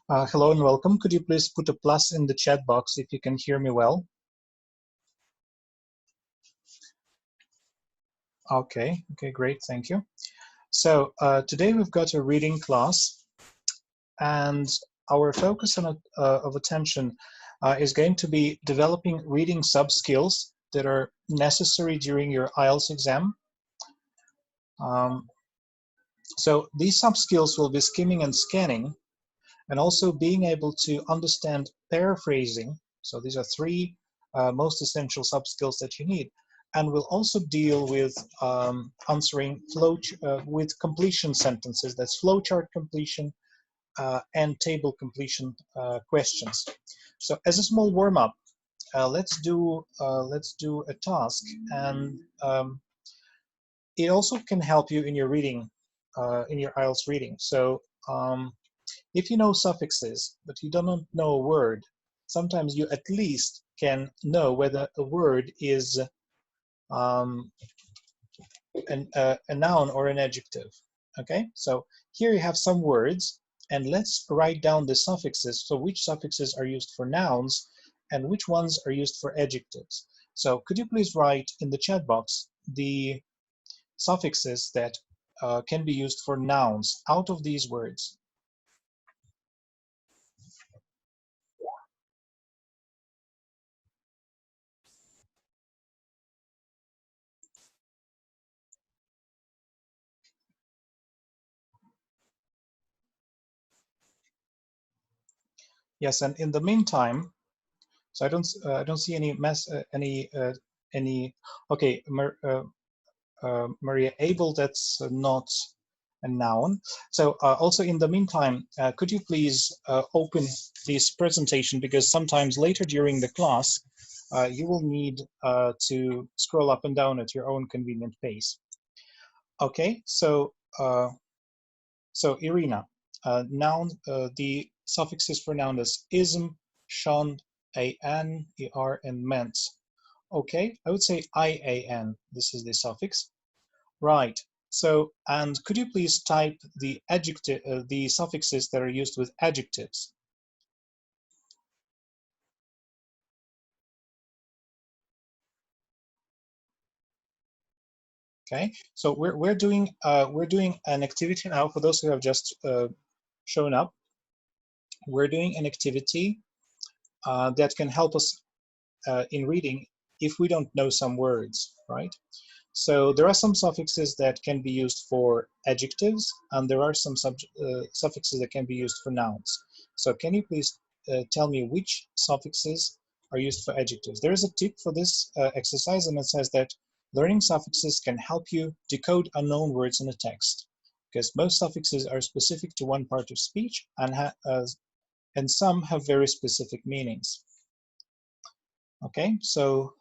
Hello and welcome. Could you please put a plus in the chat box if you can hear me well? Okay, great, thank you. So today we've got a reading class, and our focus of attention is going to be developing reading sub-skills that are necessary during your IELTS exam. So these sub-skills will be skimming and scanning, and also being able to understand paraphrasing. So these are three most essential sub-skills that you need. And we'll also deal with answering with completion sentences. That's flowchart completion and table completion questions. So as a small warm-up, let's do a task, and it also can help you in your reading, in your IELTS reading. So if you know suffixes, but you don't know a word, sometimes you at least can know whether a word is a noun or an adjective. Okay, so here you have some words, and let's write down the suffixes. So which suffixes are used for nouns and which ones are used for adjectives? So could you please write in the chat box the suffixes that can be used for nouns out of these words? Yes, and in the meantime, so I don't see any okay, Maria Abel, that's not a noun. So also in the meantime, could you please open this presentation, because sometimes later during the class you will need to scroll up and down at your own convenient pace. Okay, so so Irina, noun, the suffixes for noun is ism, shon, an, er, and ment. Okay, I would say ian. This is the suffix. Right. So, and could you please type the adjective, the suffixes that are used with adjectives? Okay. So we're doing an activity now. For those who have just shown up, we're doing an activity that can help us in reading if we don't know some words, right? So there are some suffixes that can be used for adjectives, and there are some suffixes that can be used for nouns. So can you please tell me which suffixes are used for adjectives? There is a tip for this exercise, and it says that learning suffixes can help you decode unknown words in a text, because most suffixes are specific to one part of speech, and some have very specific meanings. Okay, so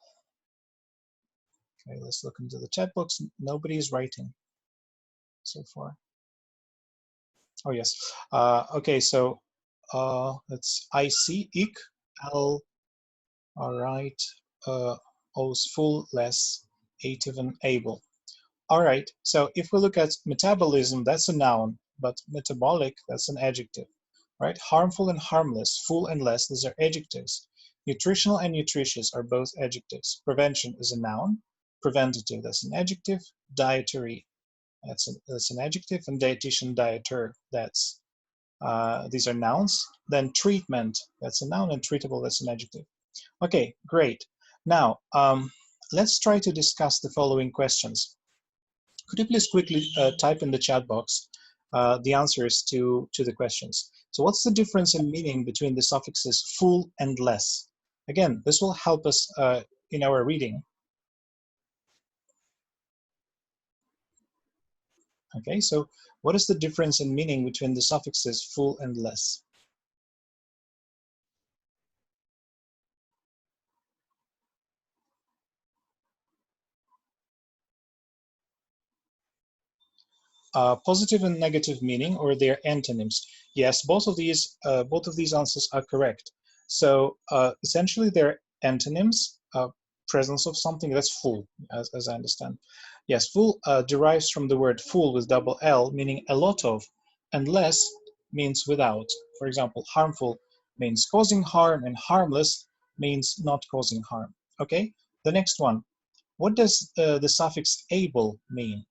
okay, let's look into the chat box. Nobody is writing so far. Oh, yes. Okay, so let's I see ik, L, all right, O's full, less, ative, and able. All right, so if we look at metabolism, that's a noun, but metabolic, that's an adjective, right? Harmful and harmless, full and less, these are adjectives. Nutritional and nutritious are both adjectives. Prevention is a noun. Preventative, that's an adjective. Dietary, that's an adjective. And dietitian, dieter, that's these are nouns. Then treatment, that's a noun, and treatable, that's an adjective. Okay, great. Now, let's try to discuss the following questions. Could you please quickly type in the chat box the answers to the questions? So what's the difference in meaning between the suffixes full and less? Again, this will help us in our reading. Okay, so what is the difference in meaning between the suffixes full and less? Positive and negative meaning, or their antonyms? Yes, both of these answers are correct. So essentially, they're antonyms. Presence of something, that's full, as I understand. Yes, full derives from the word full with double L, meaning a lot of, and less means without. For example, harmful means causing harm, and harmless means not causing harm. Okay, the next one. What does the suffix able mean?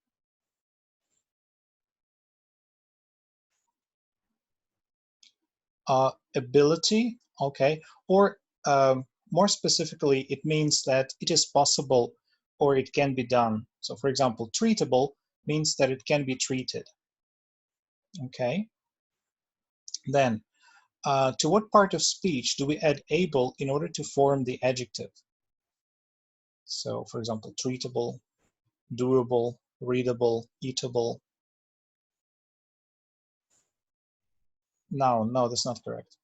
Ability, okay, or more specifically, it means that it is possible or it can be done. So for example, treatable means that it can be treated. Okay, then to what part of speech do we add able in order to form the adjective? So for example, treatable, doable, readable, eatable. No, that's not correct.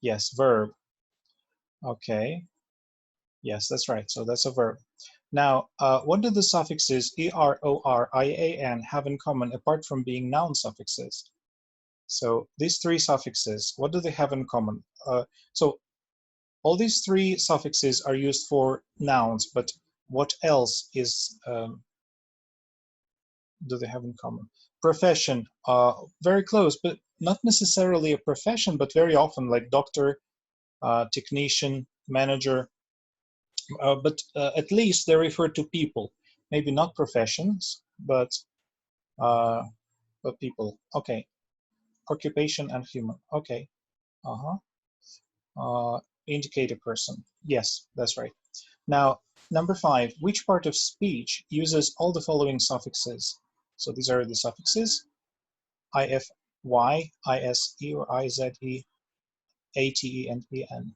Yes, verb. Okay, yes, that's right. So that's a verb. Now, what do the suffixes er, or, ian have in common apart from being noun suffixes? So these three suffixes, what do they have in common? So all these three suffixes are used for nouns, but what else is do they have in common? Profession, very close, but not necessarily a profession, but very often like doctor, technician, manager, but at least they refer to people, maybe not professions, uh, but people. Okay, occupation and human. Okay, uh-huh. Indicate a person. Yes, that's right. Now, number 5, which part of speech uses all the following suffixes? So these are the suffixes: ify, ise, or ize, ate, and en.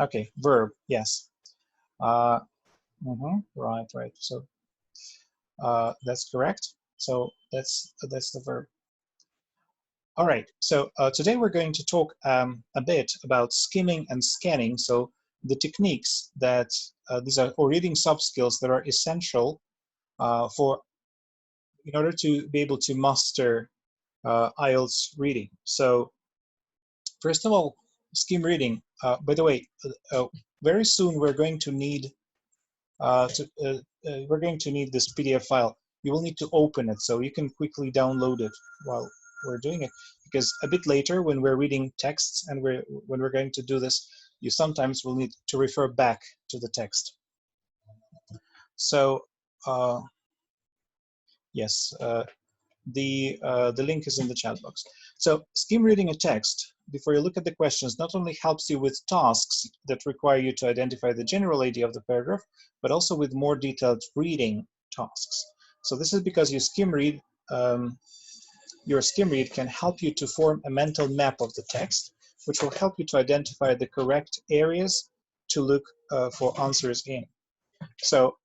Okay, verb. Yes. Right. So that's correct. So that's the verb. All right. So today we're going to talk a bit about skimming and scanning. So the techniques that these are, or reading sub skills that are essential for in order to be able to master IELTS reading. So first of all, skim reading. By the way, very soon we're going to need this PDF file. You will need to open it so you can quickly download it while we're doing it. Because a bit later, when we're reading texts and when we're going to do this, you sometimes will need to refer back to the text. So yes, the link is in the chat box. So skim reading a text before you look at the questions not only helps you with tasks that require you to identify the general idea of the paragraph, but also with more detailed reading tasks. So this is because you skim read, your skim read can help you to form a mental map of the text, which will help you to identify the correct areas to look for answers in. So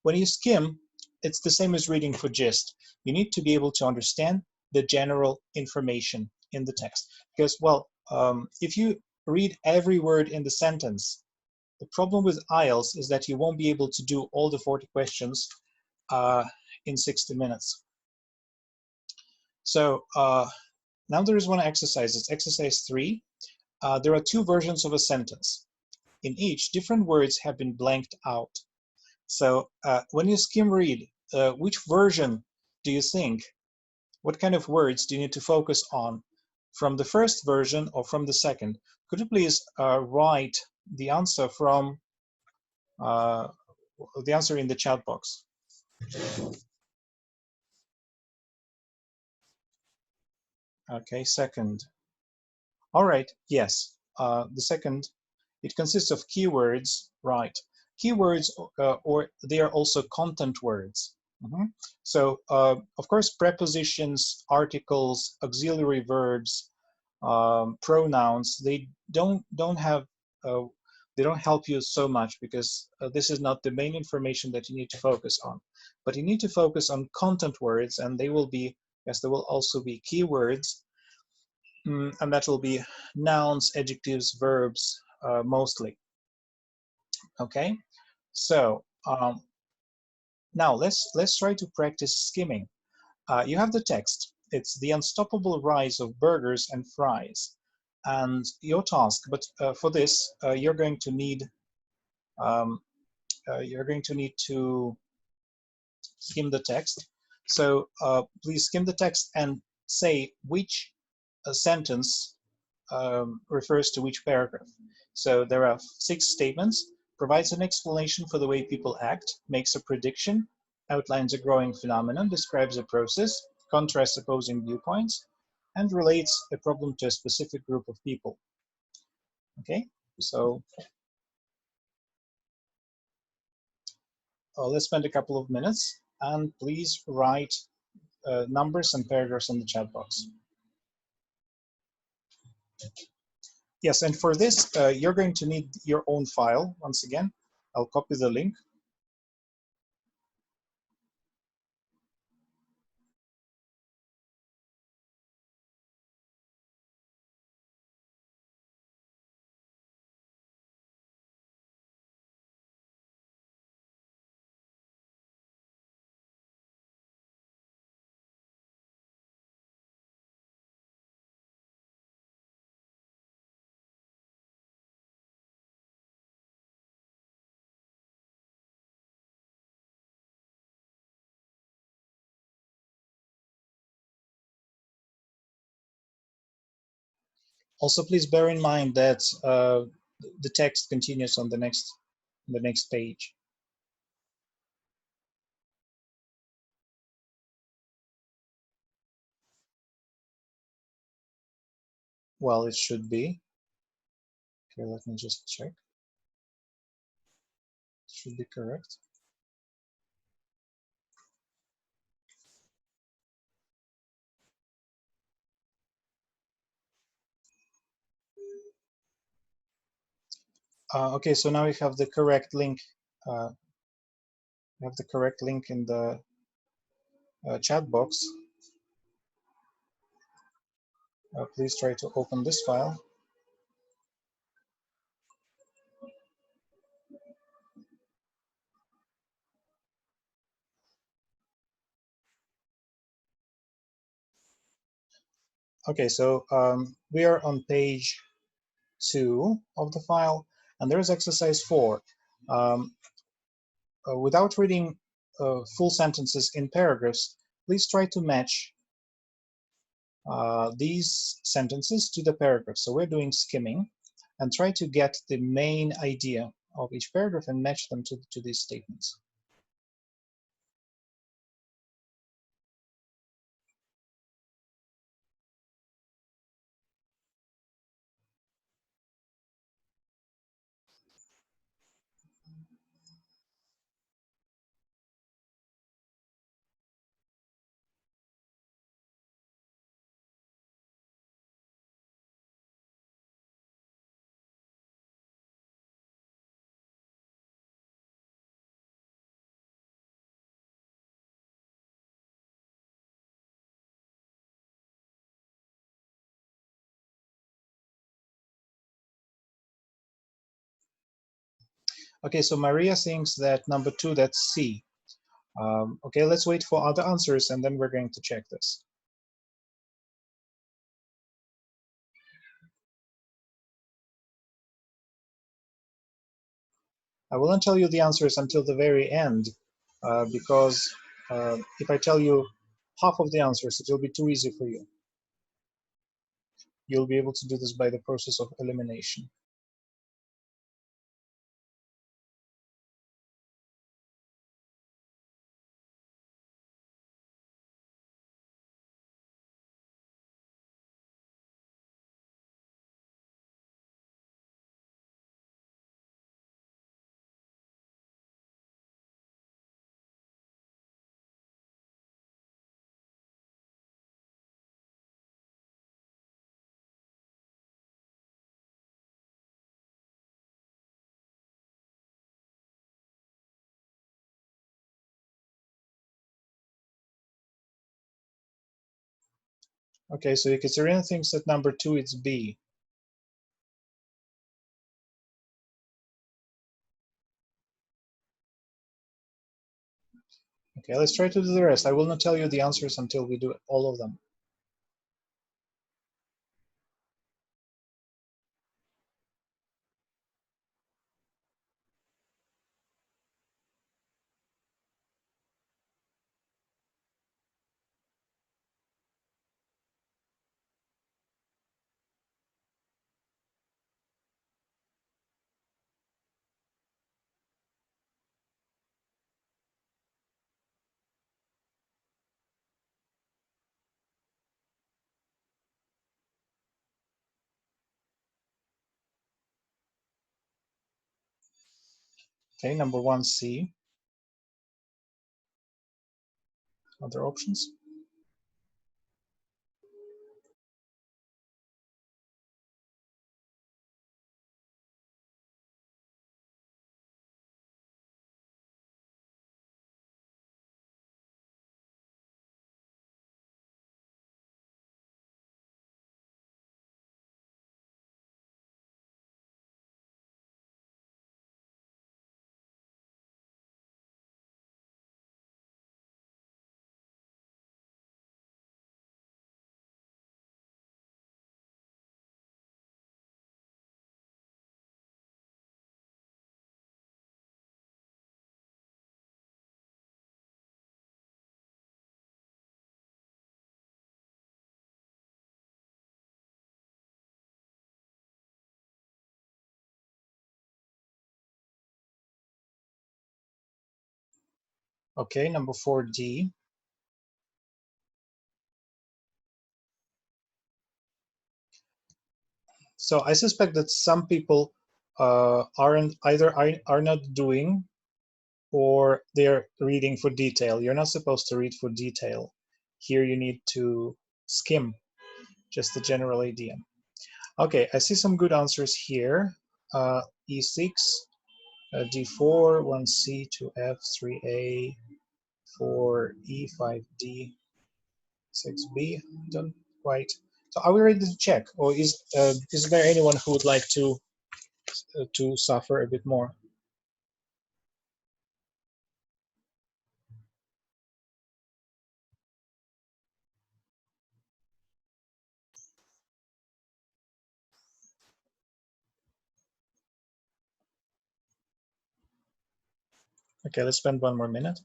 when you skim, it's the same as reading for gist. You need to be able to understand the general information in the text. Because, well, if you read every word in the sentence, the problem with IELTS is that you won't be able to do all the 40 questions in 60 minutes. So now there is one exercise. It's exercise 3. There are 2 versions of a sentence. In each, different words have been blanked out. So when you skim read, which version do you think, what kind of words do you need to focus on from the first version or from the second? Could you please write the answer from the answer in the chat box? Okay, second. All right, yes, the second, it consists of keywords, right? Keywords, or they are also content words. So, of course, prepositions, articles, auxiliary verbs, pronouns, they don't have, they don't help you so much because this is not the main information that you need to focus on. But you need to focus on content words, and they will be, yes, there will also be keywords, and that will be nouns, adjectives, verbs, mostly. Okay, so now let's try to practice skimming. You have the text. It's the unstoppable rise of burgers and fries, and your task. But for this, you're going to need to skim the text. So please skim the text and say which sentence refers to which paragraph. So there are 6 statements: provides an explanation for the way people act, makes a prediction, outlines a growing phenomenon, describes a process, contrasts opposing viewpoints, and relates a problem to a specific group of people. Okay, so let's spend a couple of minutes, and please write numbers and paragraphs in the chat box. Yes, and for this, you're going to need your own file. Once again, I'll copy the link. Also, please bear in mind that the text continues on the next page. Well, it should be. Okay, let me just check. It should be correct. Okay, so now we have the correct link. We have the correct link in the chat box. Please try to open this file. Okay, so we are on page 2 of the file, and there is exercise 4. Without reading full sentences in paragraphs, please try to match these sentences to the paragraph. So we're doing skimming, and try to get the main idea of each paragraph and match them to these statements. Okay, so Maria thinks that number 2, that's C. Okay, let's wait for other answers, and then we're going to check this. I will not tell you the answers until the very end, because if I tell you half of the answers, it will be too easy for you. You'll be able to do this by the process of elimination. Okay, so Ekaterina thinks that number 2 is B. Okay, let's try to do the rest. I will not tell you the answers until we do all of them. Okay, number 1C. Other options? Okay, number 4D. So I suspect that some people aren't either are not doing, or they're reading for detail. You're not supposed to read for detail. Here you need to skim, just the general idea. Okay, I see some good answers here. E6, D4, 1C, 2F, 3A, 4E, 5D, 6B. Don't quite. So are we ready to check, or is there anyone who would like to suffer a bit more? Okay, let's spend one more minute.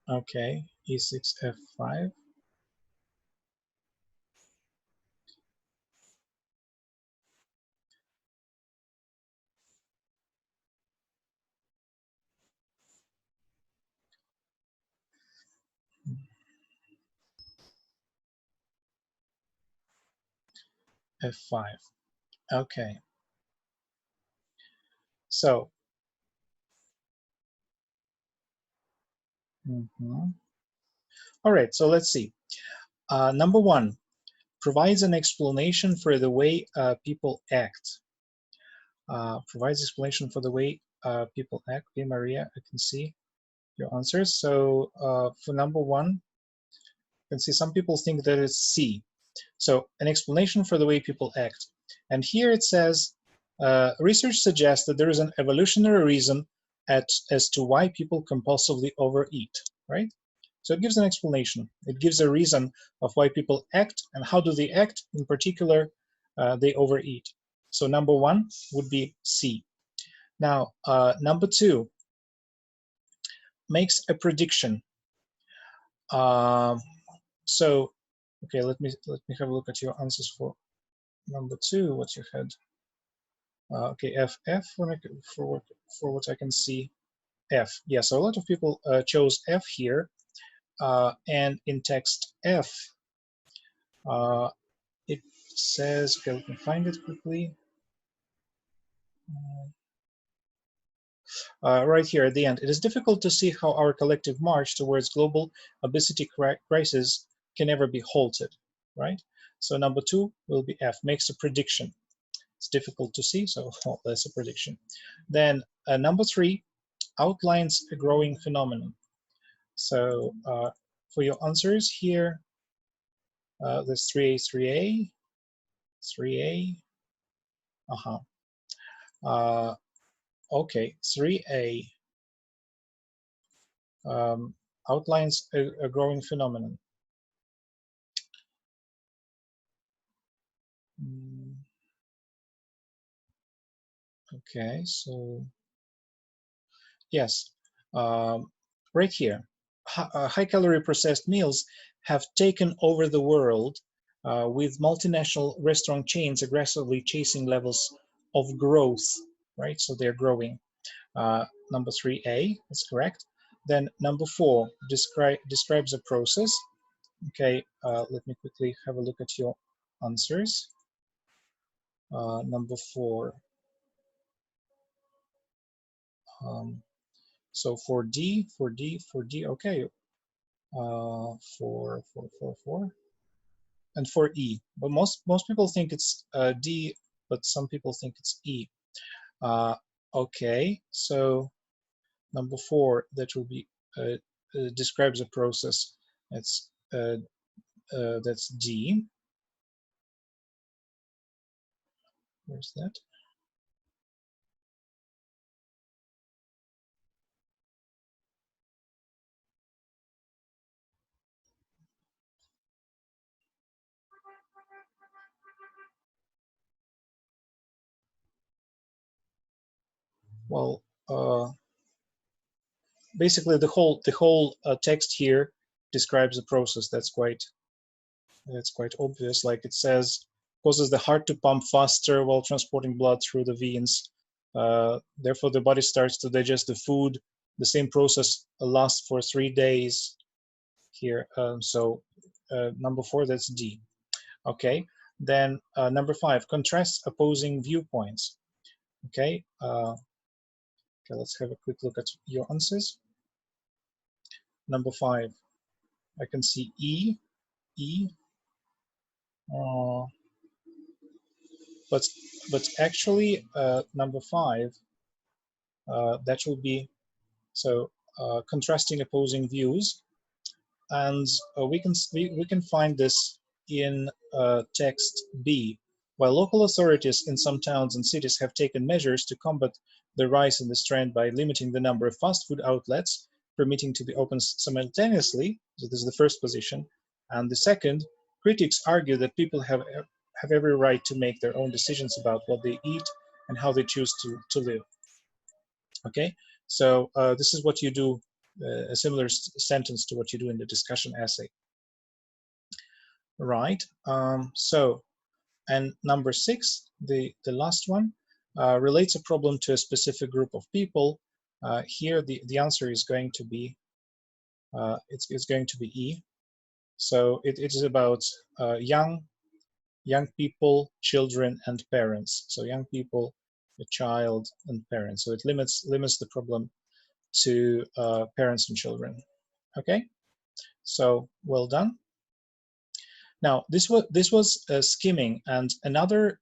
Okay, E6, F5. F5. Okay, so all right, so let's see. Number 1 provides an explanation for the way people act. Provides explanation for the way people act. Okay, Maria, I can see your answers. So for number 1, you can see some people think that it's C. So an explanation for the way people act. And here it says, research suggests that there is an evolutionary reason as to why people compulsively overeat, right? So it gives an explanation. It gives a reason of why people act and how do they act. In particular, they overeat. So number 1 would be C. Now, number 2 makes a prediction. So, okay, let me have a look at your answers for number 2. What you had? Okay, FF for what I can see. F. Yeah, so a lot of people chose F here, and in text F, it says, okay, let me find it quickly. Right here at the end, it is difficult to see how our collective march towards global obesity crisis can ever be halted, right? So number 2 will be F, makes a prediction. It's difficult to see, so that's a prediction. Then number 3 outlines a growing phenomenon. So for your answers here, there's 3A, 3A, 3A, okay, 3A outlines a growing phenomenon. Okay, so yes, right here, high-calorie processed meals have taken over the world, with multinational restaurant chains aggressively chasing levels of growth, right? So they're growing. Number 3A is correct. Then number 4 describes a process. Okay, let me quickly have a look at your answers. Number 4. So for D, okay. 4, and for E. But most people think it's D, but some people think it's E. Okay, so number 4, that will be describes a process. That's D. Where's that? Well, basically the whole text here describes the process. That's quite obvious. Like it says, causes the heart to pump faster while transporting blood through the veins. Therefore, the body starts to digest the food. The same process lasts for 3 days here. So number 4, that's D. Okay. Then number 5, contrasts opposing viewpoints. Okay. Okay, let's have a quick look at your answers. Number 5, I can see E, uh, but actually number 5, that will be, so contrasting opposing views, and we can find this in text B. While local authorities in some towns and cities have taken measures to combat the rise in this trend by limiting the number of fast food outlets permitting to be open simultaneously, so this is the first position, and the second, critics argue that people have every right to make their own decisions about what they eat and how they choose to live. Okay, so this is what you do, a similar sentence to what you do in the discussion essay. Right, so, and number 6, the last one, relates a problem to a specific group of people. Here the answer is going to be, it's going to be E. So it is about young people, children, and parents. So young people, a child, and parents. So it limits the problem to parents and children. Okay, so well done. Now this was skimming, and another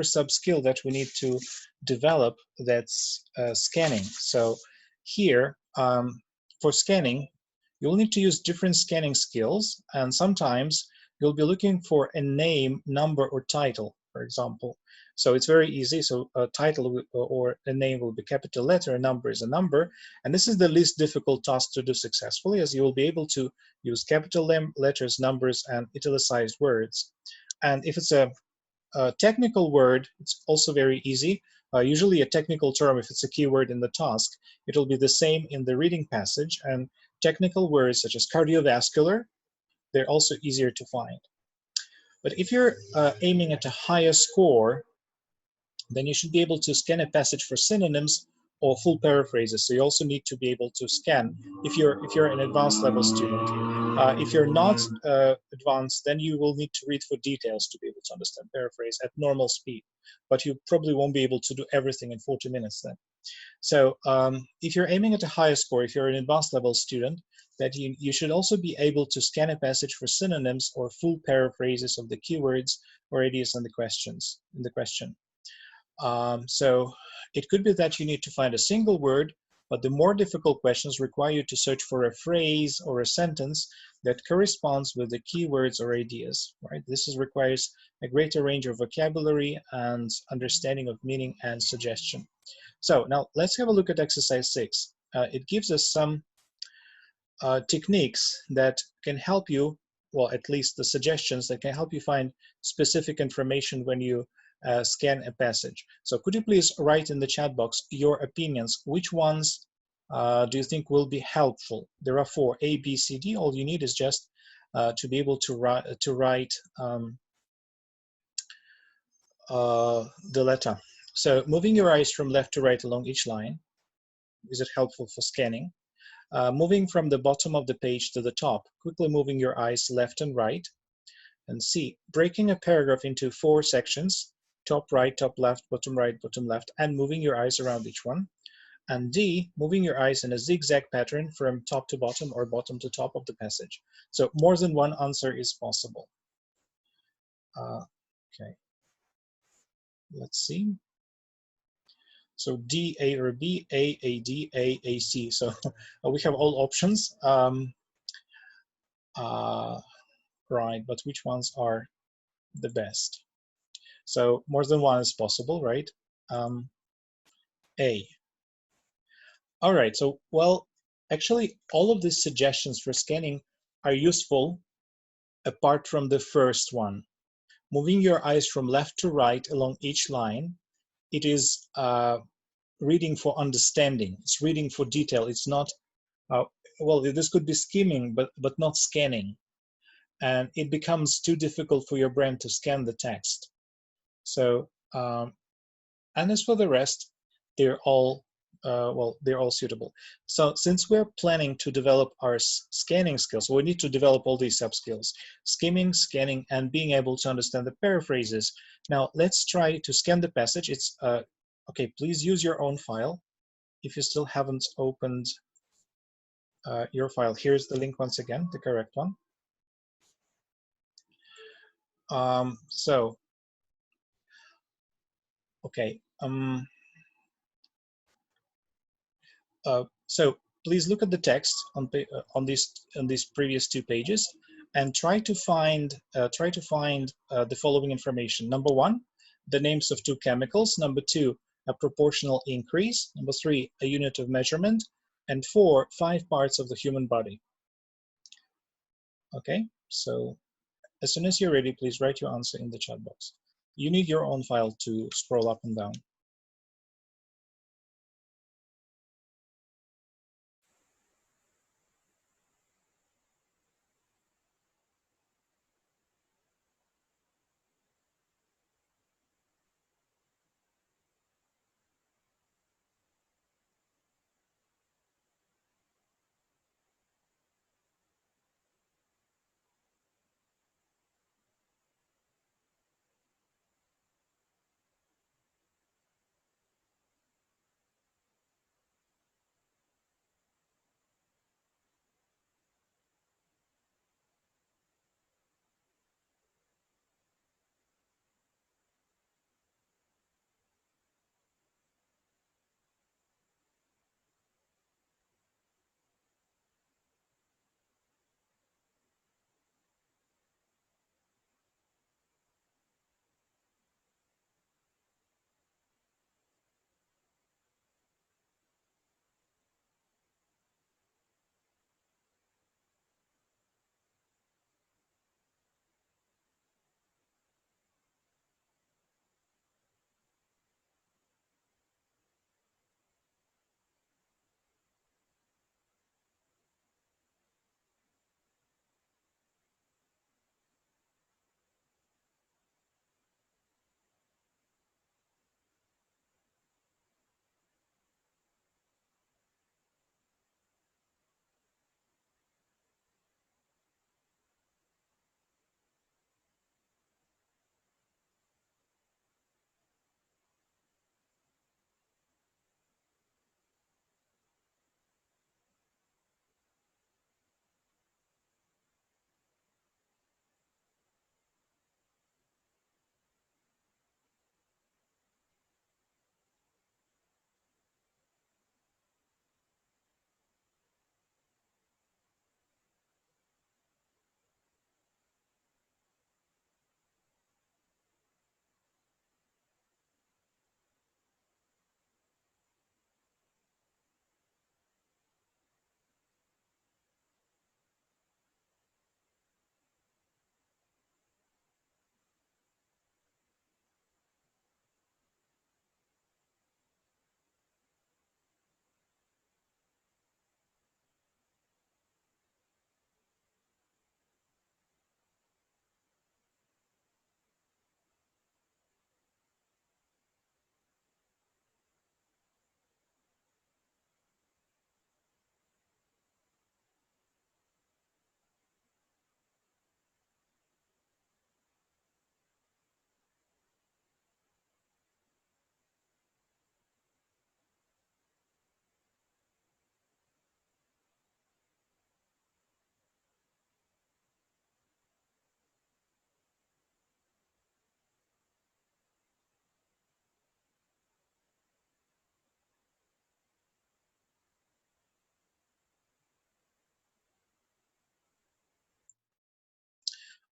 sub skill that we need to develop, that's scanning. So here for scanning, you'll need to use different scanning skills, and sometimes you'll be looking for a name, number, or title, for example. So it's very easy. So a title or a name will be capital letter, a number is a number, and this is the least difficult task to do successfully, as you will be able to use capital letters, numbers, and italicized words. And if it's a technical word, it's also very easy. Usually a technical term, if it's a keyword in the task, it'll be the same in the reading passage, and technical words such as cardiovascular, they're also easier to find. But if you're aiming at a higher score, then you should be able to scan a passage for synonyms or full paraphrases. So you also need to be able to scan if you're an advanced level student. If you're not advanced, then you will need to read for details to be able to understand paraphrase at normal speed. But you probably won't be able to do everything in 40 minutes then. So if you're aiming at a higher score, if you're an advanced level student, that you should also be able to scan a passage for synonyms or full paraphrases of the keywords or ideas in the question. So it could be that you need to find a single word, but the more difficult questions require you to search for a phrase or a sentence that corresponds with the keywords or ideas, right? This requires a greater range of vocabulary and understanding of meaning and suggestion. So now let's have a look at exercise 6. It gives us some techniques that can help you well, at least the suggestions that can help you find specific information when you scan a passage. So could you please write in the chat box your opinions? Which ones do you think will be helpful? There are 4, A, B, C, D. All you need is just to be able to write the letter. So moving your eyes from left to right along each line, is it helpful for scanning? Moving from the bottom of the page to the top, quickly moving your eyes left and right. And C, breaking a paragraph into 4 sections, top right, top left, bottom right, bottom left, and moving your eyes around each one. And D, moving your eyes in a zigzag pattern from top to bottom or bottom to top of the passage. So more than one answer is possible. Okay, let's see. So D, A, or B, A, D, A, C. So we have all options. Right, but which ones are the best? So more than one is possible, right? A. All right, so well, actually, all of these suggestions for scanning are useful apart from the first one. Moving your eyes from left to right along each line, it is reading for understanding. It's reading for detail. It's not, well, this could be skimming, but not scanning. And it becomes too difficult for your brain to scan the text. So, and as for the rest, they're all, well, they're all suitable. So since we're planning to develop our scanning skills, we need to develop all these sub-skills: skimming, scanning, and being able to understand the paraphrases. Now, let's try to scan the passage. It's, okay, please use your own file. If you still haven't opened your file, here's the link once again, the correct one. So, okay. So please look at the text on these previous 2 pages and try to find the following information. Number 1, the names of 2 chemicals. Number 2, a proportional increase. Number 3, a unit of measurement. And 4, 5 parts of the human body. Okay, so as soon as you're ready, please write your answer in the chat box. You need your own file to scroll up and down.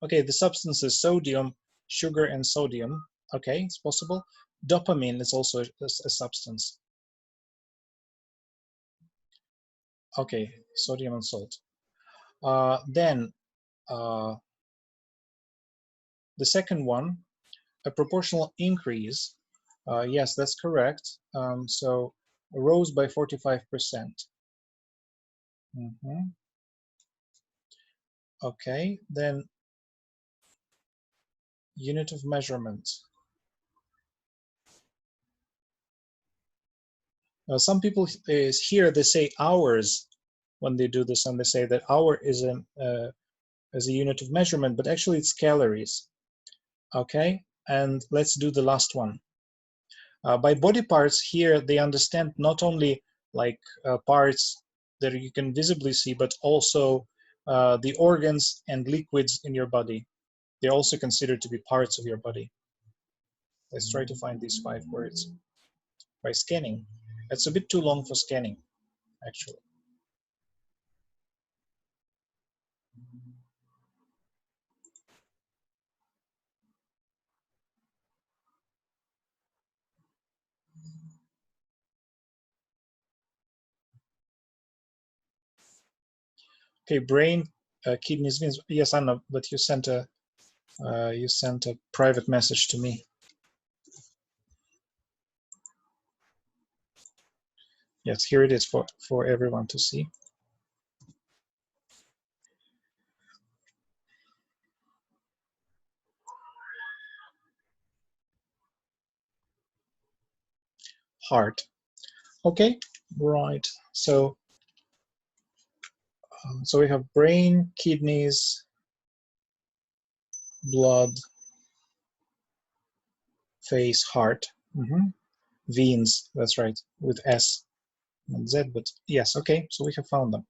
Okay, the substances sodium, sugar, and sodium. Okay, it's possible. Dopamine is also a substance. Okay, sodium and salt. Then the second one, a proportional increase. Yes, that's correct. So rose by 45%. Okay, then unit of measurement. Some people here, they say hours when they do this, and they say that hour is a unit of measurement, but actually it's calories. Okay, and let's do the last one. By body parts here, they understand not only like parts that you can visibly see, but also the organs and liquids in your body. They're also considered to be parts of your body. Let's try to find these 5 words. By scanning. It's a bit too long for scanning, actually. Okay, brain, kidneys, veins. Yes, Anna, but you sent a private message to me. Yes, here it is for everyone to see. Heart. Okay, right. So we have brain, kidneys, blood, face, heart. Veins, that's right, with S and Z, but yes, okay, so we have found them.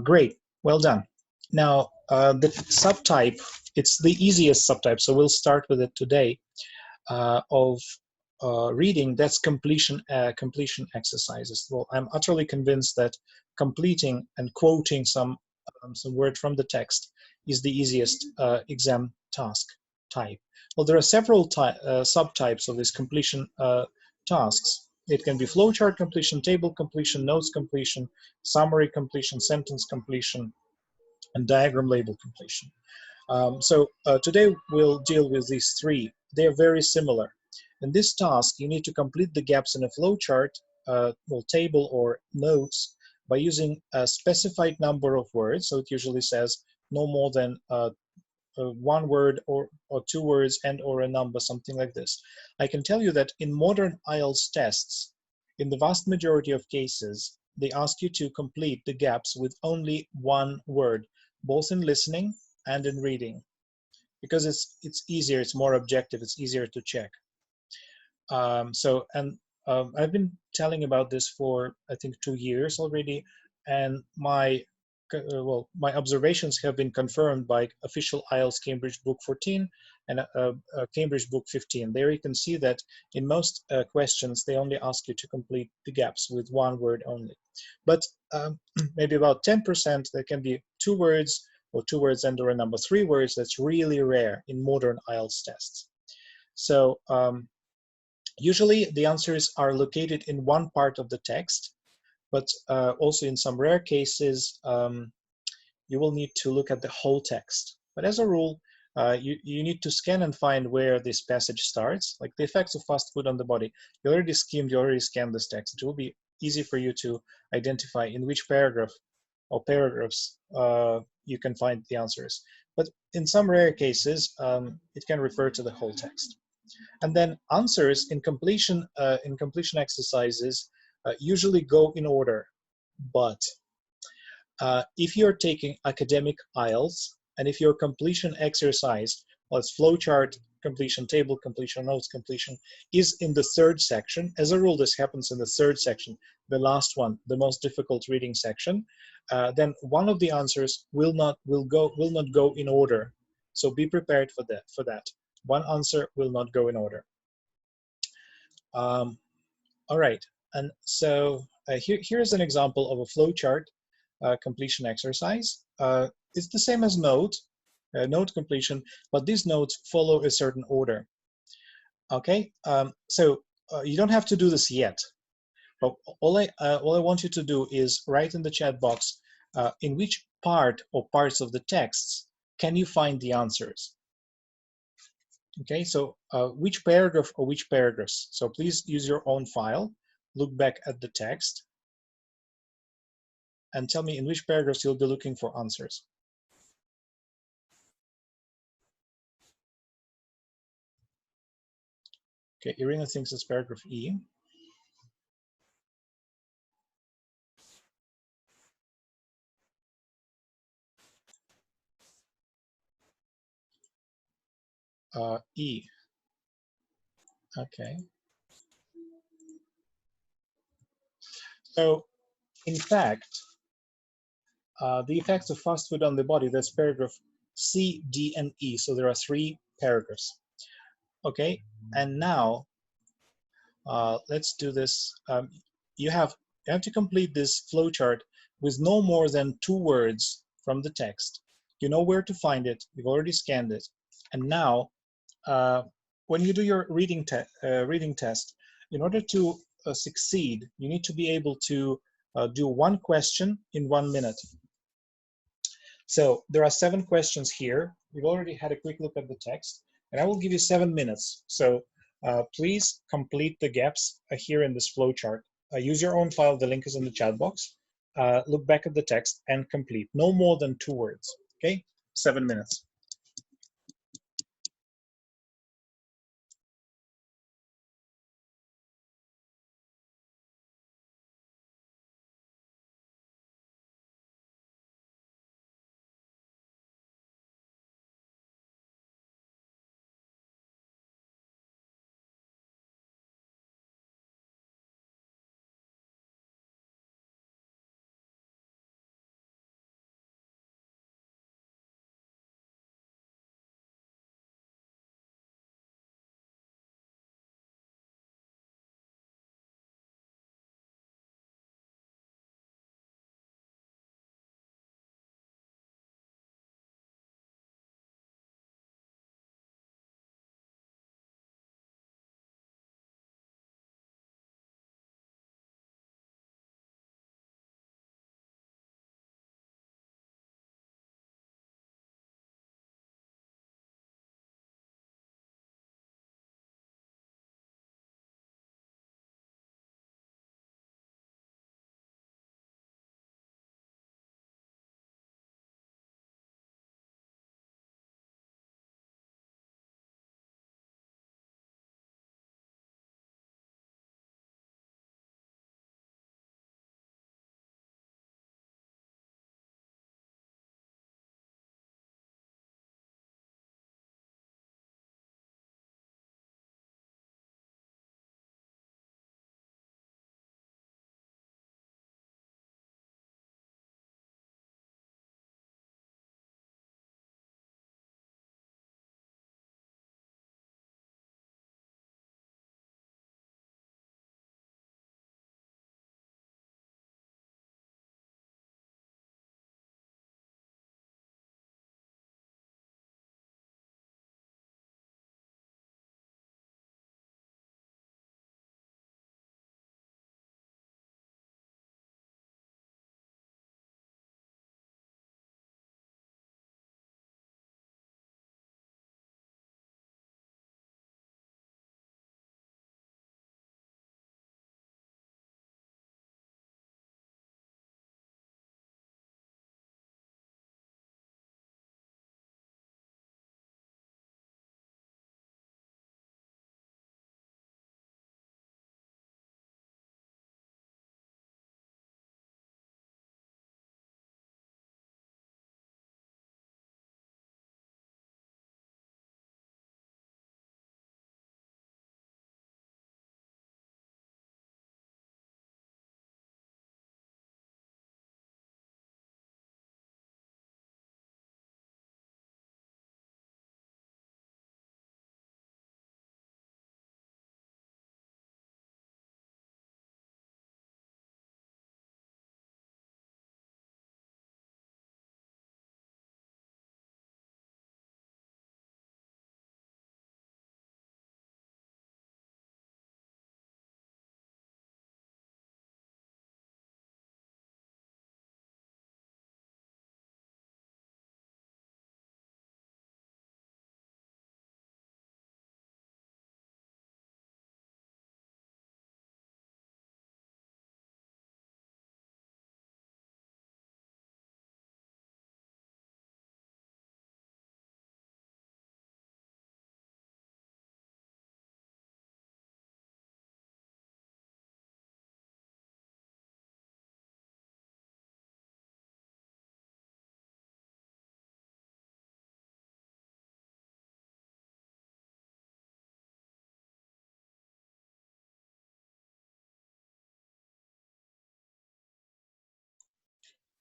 Great, well done. Now, the subtype, it's the easiest subtype, so we'll start with it today, of reading, that's completion exercises. Well, I'm utterly convinced that completing and quoting some word from the text is the easiest exam task type. Well, there are several subtypes of these completion tasks. It can be flowchart completion, table completion, notes completion, summary completion, sentence completion, and diagram label completion. Today we'll deal with these 3. They are very similar. In this task, you need to complete the gaps in a flowchart, table or notes by using a specified number of words. So it usually says no more than 1 word or 2 words and or a number, something like this. I can tell you that in modern IELTS tests, in the vast majority of cases, they ask you to complete the gaps with only 1 word, both in listening and in reading, because it's easier, it's more objective, it's easier to check. I've been telling about this for I think 2 years already, and my observations have been confirmed by official IELTS Cambridge Book 14 and Cambridge Book 15. There you can see that in most questions they only ask you to complete the gaps with 1 word only, but maybe about 10% there can be 2 words or 2 words and or a number. 3 words, that's really rare in modern IELTS tests. So usually the answers are located in one part of the text, but also in some rare cases, you will need to look at the whole text. But as a rule, you need to scan and find where this passage starts, like the effects of fast food on the body. You already skimmed, you already scanned this text. It will be easy for you to identify in which paragraph or paragraphs you can find the answers. But in some rare cases, it can refer to the whole text. And then answers in completion exercises usually go in order. But if you're taking academic IELTS, and if your completion exercise, well, it's flowchart completion, table completion, notes completion, is in the 3rd section, as a rule this happens in the 3rd section, the last one, the most difficult reading section, then one of the answers will not go in order. So be prepared for that. One answer will not go in order. All right, and so here's an example of a flowchart completion exercise. It's the same as note, note completion, but these notes follow a certain order. Okay, so you don't have to do this yet, but all I want you to do is write in the chat box in which part or parts of the texts can you find the answers. Okay, so which paragraph or which paragraphs. So please use your own file, look back at the text, and tell me in which paragraphs you'll be looking for answers. Okay, Irina thinks it's paragraph E. E. Okay. So, in fact, the effects of fast food on the body, that's paragraph C, D, and E. So there are 3 paragraphs. Okay, and now let's do this. You have to complete this flowchart with no more than 2 words from the text. You know where to find it. You've already scanned it. And now, when you do your reading test, in order to succeed, you need to be able to do 1 question in 1 minute. So there are 7 questions here. We've already had a quick look at the text, and I will give you 7 minutes. So please complete the gaps here in this flowchart. Use your own file. The link is in the chat box. Look back at the text and complete. No more than 2 words. Okay, 7 minutes.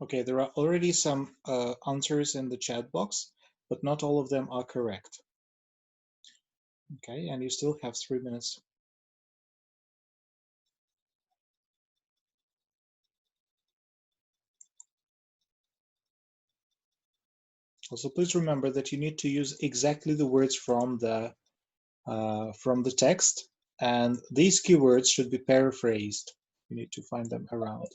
Okay, there are already some answers in the chat box, but not all of them are correct. Okay, and you still have 3 minutes. Also, please remember that you need to use exactly the words from the text, and these keywords should be paraphrased. You need to find them around.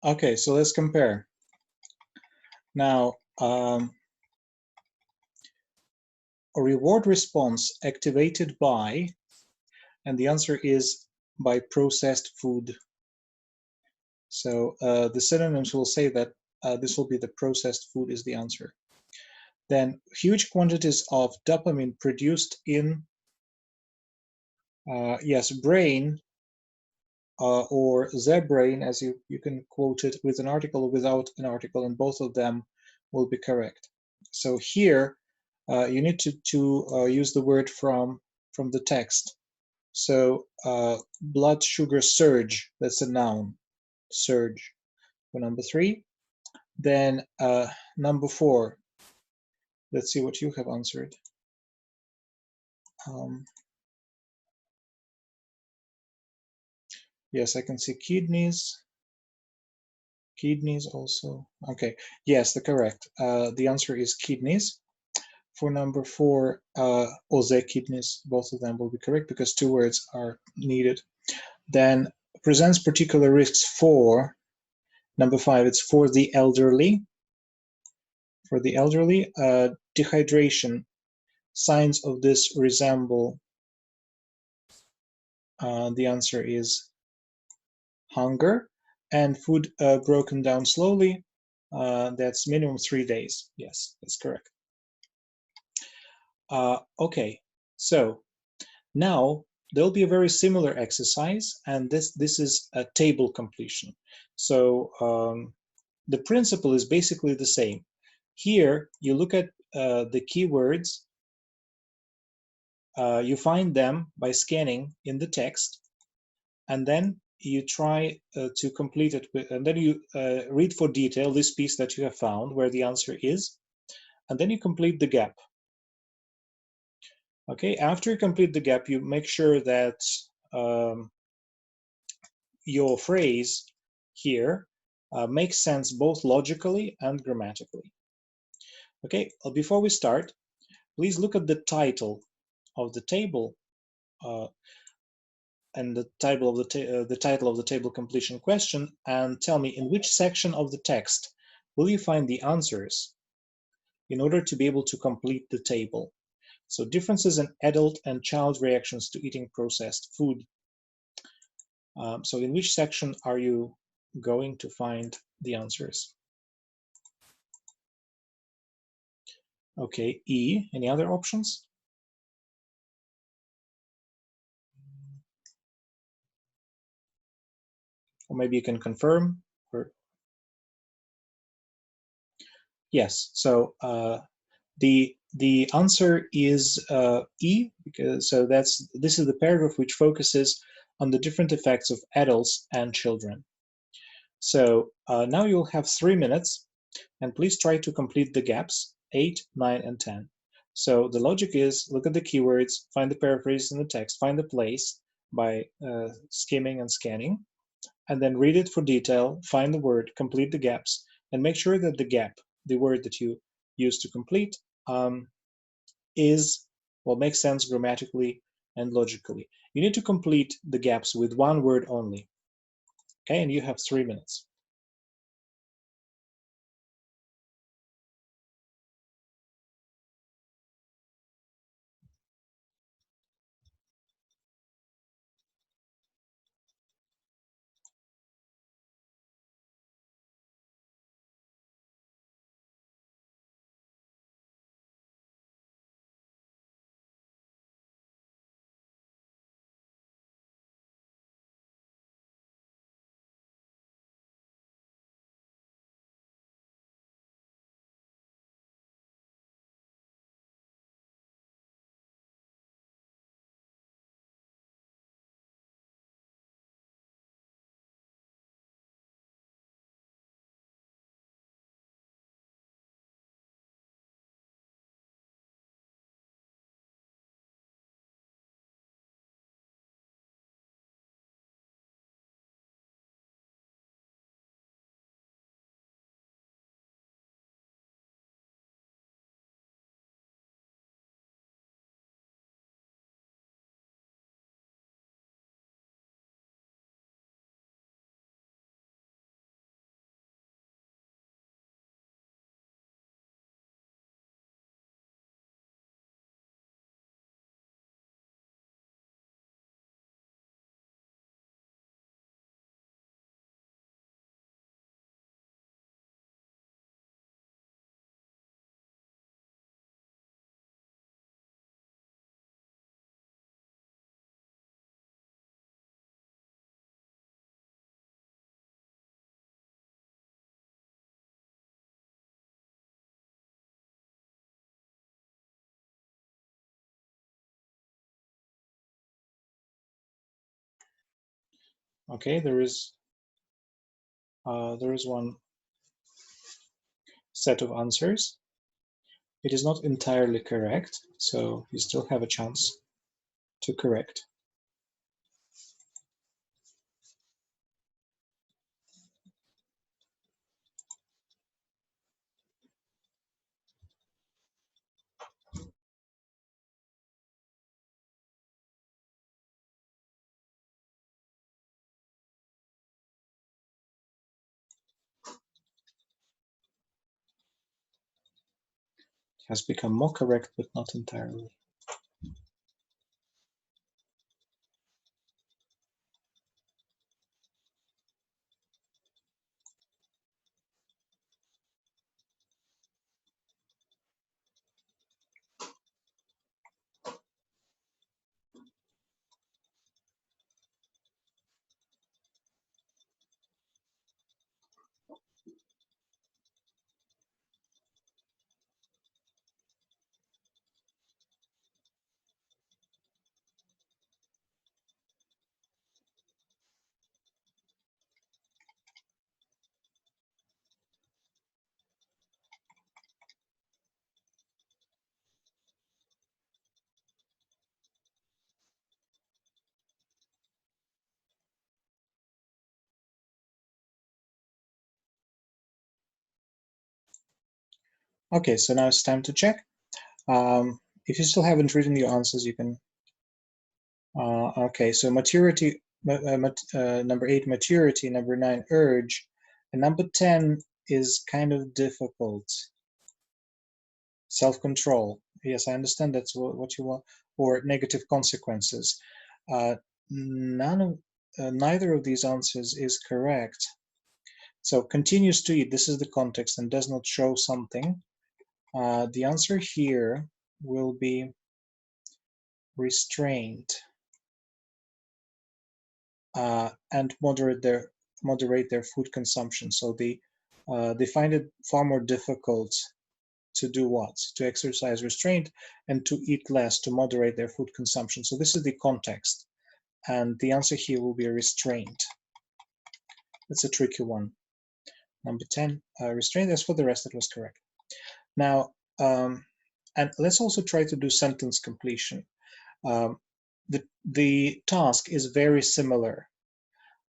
Okay, so let's compare. Now, a reward response activated by, and the answer is by processed food. So the synonyms will say that this will be the processed food is the answer. Then huge quantities of dopamine produced in, yes, brain, or the brain, as you can quote it with an article or without an article, and both of them will be correct. So here you need to use the word from the text. So blood sugar surge, that's a noun, surge, for number 3. Then number 4, let's see what you have answered. Yes, I can see kidneys. Kidneys also. Okay, yes, the correct. The answer is kidneys. For number 4, or the kidneys, both of them will be correct because 2 words are needed. Then presents particular risks for number 5. It's for the elderly. For the elderly, dehydration. Signs of this resemble. The answer is hunger, and food broken down slowly. That's minimum 3 days. Yes, that's correct. Okay, so now there'll be a very similar exercise, and this is a table completion. So the principle is basically the same. Here you look at the keywords, you find them by scanning in the text, and then you try to complete it with, and then you read for detail this piece that you have found where the answer is, and then you complete the gap. Okay, after you complete the gap, you make sure that your phrase here makes sense both logically and grammatically. Okay, before we start, please look at the title of the table. and the title of the table completion question, and tell me in which section of the text will you find the answers in order to be able to complete the table. So differences in adult and child reactions to eating processed food. So in which section are you going to find the answers? Okay, E. Any other options? Or maybe you can confirm. Or yes. So the answer is E, because this is the paragraph which focuses on the different effects of adults and children. So now you'll have 3 minutes, and please try to complete the gaps 8, 9, and 10. So the logic is look at the keywords, find the paraphrase in the text, find the place by skimming and scanning, and then read it for detail, find the word, complete the gaps, and make sure that the gap, the word that you use to complete, makes sense grammatically and logically. You need to complete the gaps with one word only. Okay, and you have 3 minutes. Okay, there is one set of answers. It is not entirely correct, so you still have a chance to correct. It has become more correct, but not entirely. Okay, so now it's time to check. If you still haven't written your answers, you can Okay, so maturity, number 8, maturity, number 9, urge, and number 10 is kind of difficult. Self-control. Yes, I understand that's what you want, or negative consequences. Neither of these answers is correct. So continues to eat, this is the context and does not show something. The answer here will be restrained and moderate their food consumption. So they find it far more difficult to do what? To exercise restraint and to eat less, to moderate their food consumption. So this is the context. And the answer here will be restraint. That's a tricky one. Number 10, restraint. As for the rest, it was correct. Now, and let's also try to do sentence completion. The task is very similar.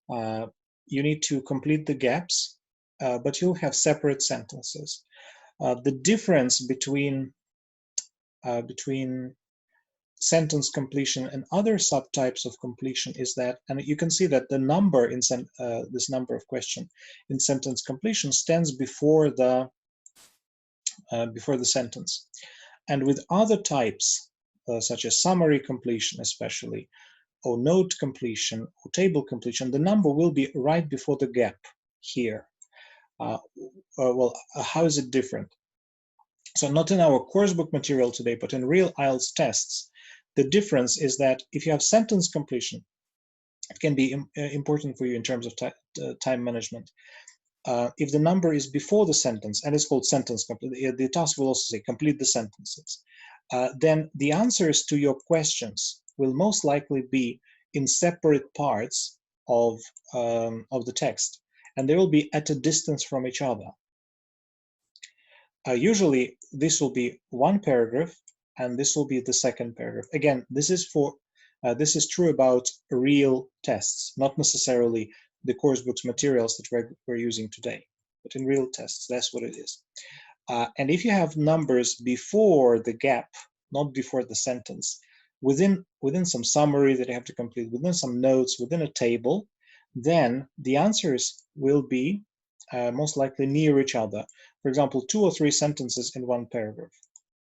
You need to complete the gaps, but you'll have separate sentences. The difference between sentence completion and other subtypes of completion is that, and you can see that the number in this number of question in sentence completion stands before the sentence, and with other types such as summary completion, especially, or note completion or table completion, the number will be right before the gap here. Well, how is it different? So not in our course book material today, but in real IELTS tests, the difference is that if you have sentence completion, it can be important for you in terms of time management. If the number is before the sentence, and it's called sentence complete, the task will also say complete the sentences, then the answers to your questions will most likely be in separate parts of the text, and they will be at a distance from each other. Usually, this will be one paragraph, and this will be the second paragraph. Again, this is true about real tests, not necessarily the course books materials that we're using today, but in real tests, that's what it is. And if you have numbers before the gap, not before the sentence, within some summary that you have to complete, within some notes, within a table, then the answers will be most likely near each other. For example, 2 or 3 sentences in one paragraph.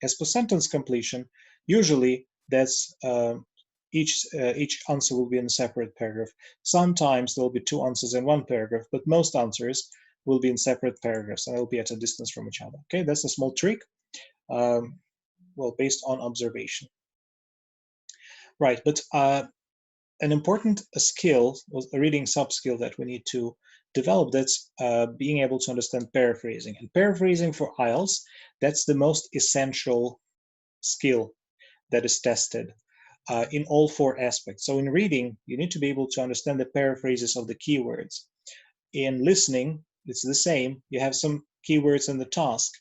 As for sentence completion, usually that's each answer will be in a separate paragraph. Sometimes there will be 2 answers in one paragraph, but most answers will be in separate paragraphs and they'll be at a distance from each other. Okay, that's a small trick, well, based on observation. Right, but an important skill, a reading sub-skill that we need to develop, that's being able to understand paraphrasing. And paraphrasing for IELTS, that's the most essential skill that is tested in all 4 aspects. So in reading, you need to be able to understand the paraphrases of the keywords. In listening, it's the same. You have some keywords in the task,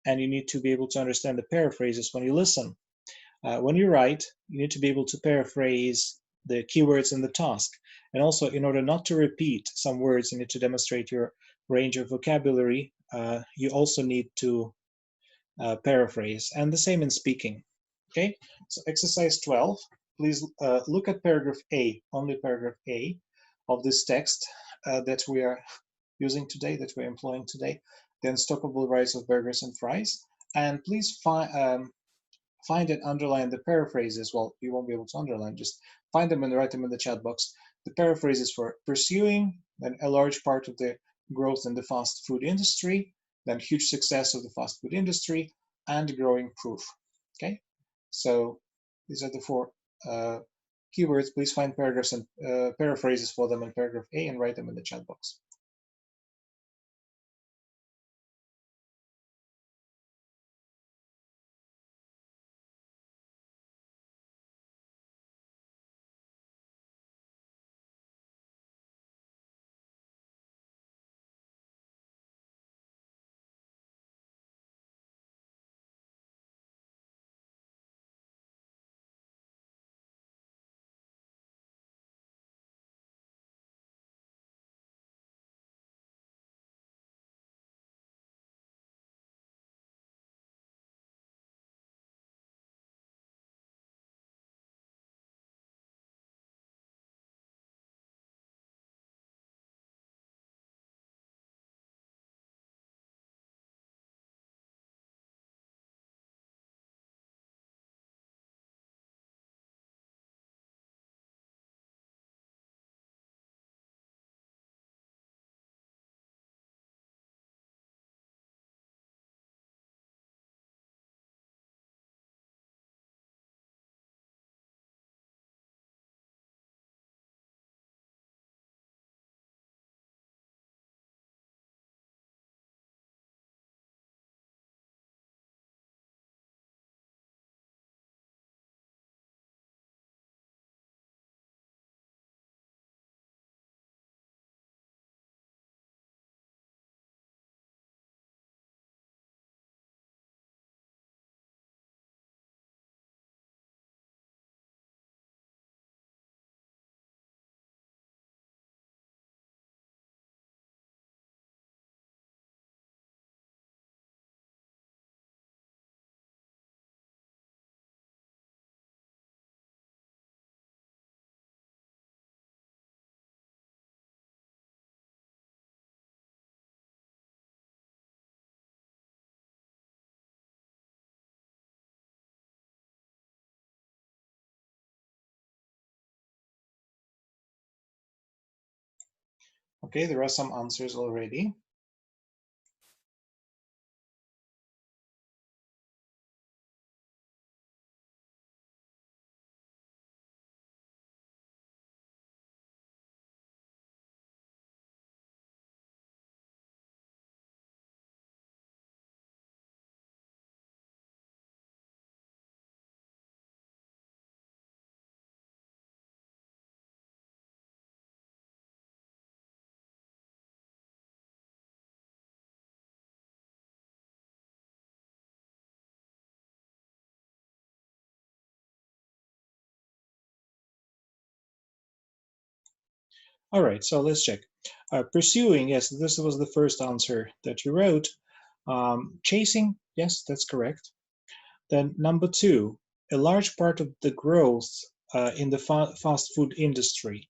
and you need to be able to understand the paraphrases when you listen. When you write, you need to be able to paraphrase the keywords in the task. And also, in order not to repeat some words, you need to demonstrate your range of vocabulary. You also need to paraphrase, and the same in speaking. Okay, so exercise 12, please look at paragraph A, only paragraph A of this text that we are using today, that we're employing today, the unstoppable rise of burgers and fries. And please find and underline the paraphrases. Well, you won't be able to underline, just find them and write them in the chat box. The paraphrases for pursuing, then a large part of the growth in the fast food industry, then huge success of the fast food industry, and growing proof. Okay, so these are the 4 keywords. Please find paragraphs and paraphrases for them in paragraph A and write them in the chat box. Okay, there are some answers already. All right, so let's check. Pursuing, yes, this was the first answer that you wrote. Chasing, yes, that's correct. Then number two, a large part of the growth in the fast food industry.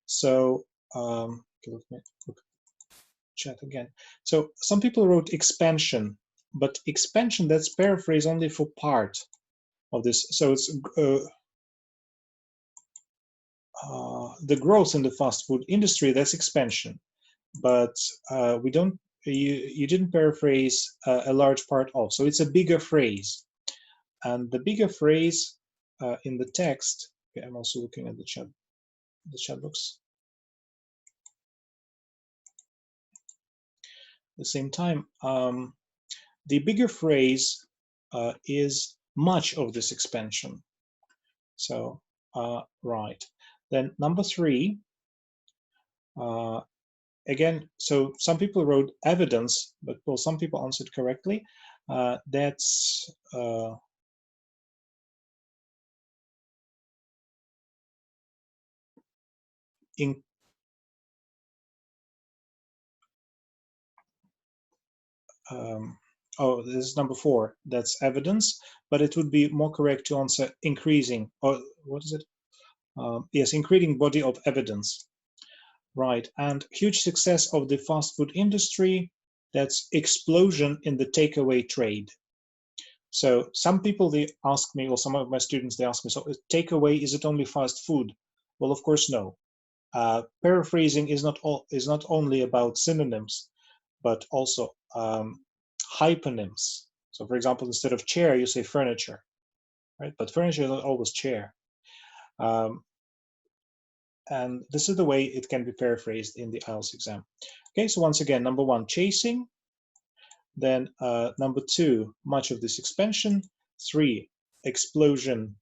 So, look, chat again. So some people wrote expansion, but expansion, that's paraphrase only for part of this. So it's the growth in the fast food industry, that's expansion. But we don't, you didn't paraphrase a large part of. So it's a bigger phrase. And the bigger phrase in the text, okay, I'm also looking at the chat box. At the same time, the bigger phrase is much of this expansion. So, right. Then number three, again, so some people wrote evidence, but well, some people answered correctly. That's in oh, this is number four. That's evidence, but it would be more correct to answer increasing, or what is it? Yes, increasing body of evidence. Right, and huge success of the fast food industry, that's explosion in the takeaway trade. So some people, they ask me, or some of my students, they ask me, so takeaway, is it only fast food? Well, of course, no. Paraphrasing is not only about synonyms, but also hyponyms. So for example, instead of chair, you say furniture, right? But furniture is not always chair. And this is the way it can be paraphrased in the IELTS exam. Okay, so once again, number one, chasing. Then number two, much of this expansion. Three, explosion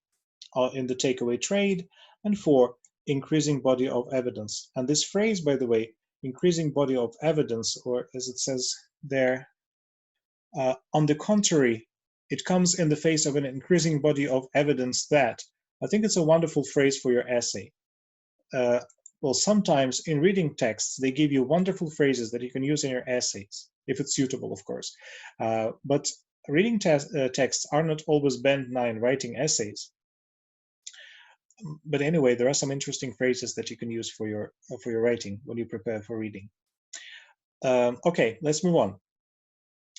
in the takeaway trade. And four, increasing body of evidence. And this phrase, by the way, increasing body of evidence, or as it says there, on the contrary, it comes in the face of an increasing body of evidence that. I think it's a wonderful phrase for your essay. Well, sometimes in reading texts, they give you wonderful phrases that you can use in your essays, if it's suitable, of course. But reading texts are not always benign in writing essays. But anyway, there are some interesting phrases that you can use for your writing when you prepare for reading. Okay, let's move on.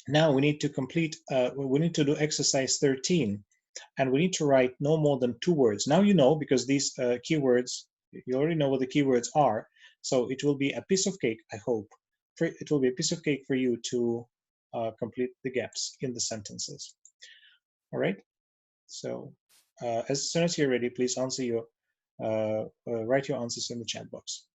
Now we need to complete, we need to do exercise 13, and we need to write no more than 2 words. Now you know, because these keywords, you already know what the keywords are, so it will be a piece of cake, I hope. It will be a piece of cake for you to complete the gaps in the sentences. All right, so as soon as you're ready, please answer your, write your answers in the chat box.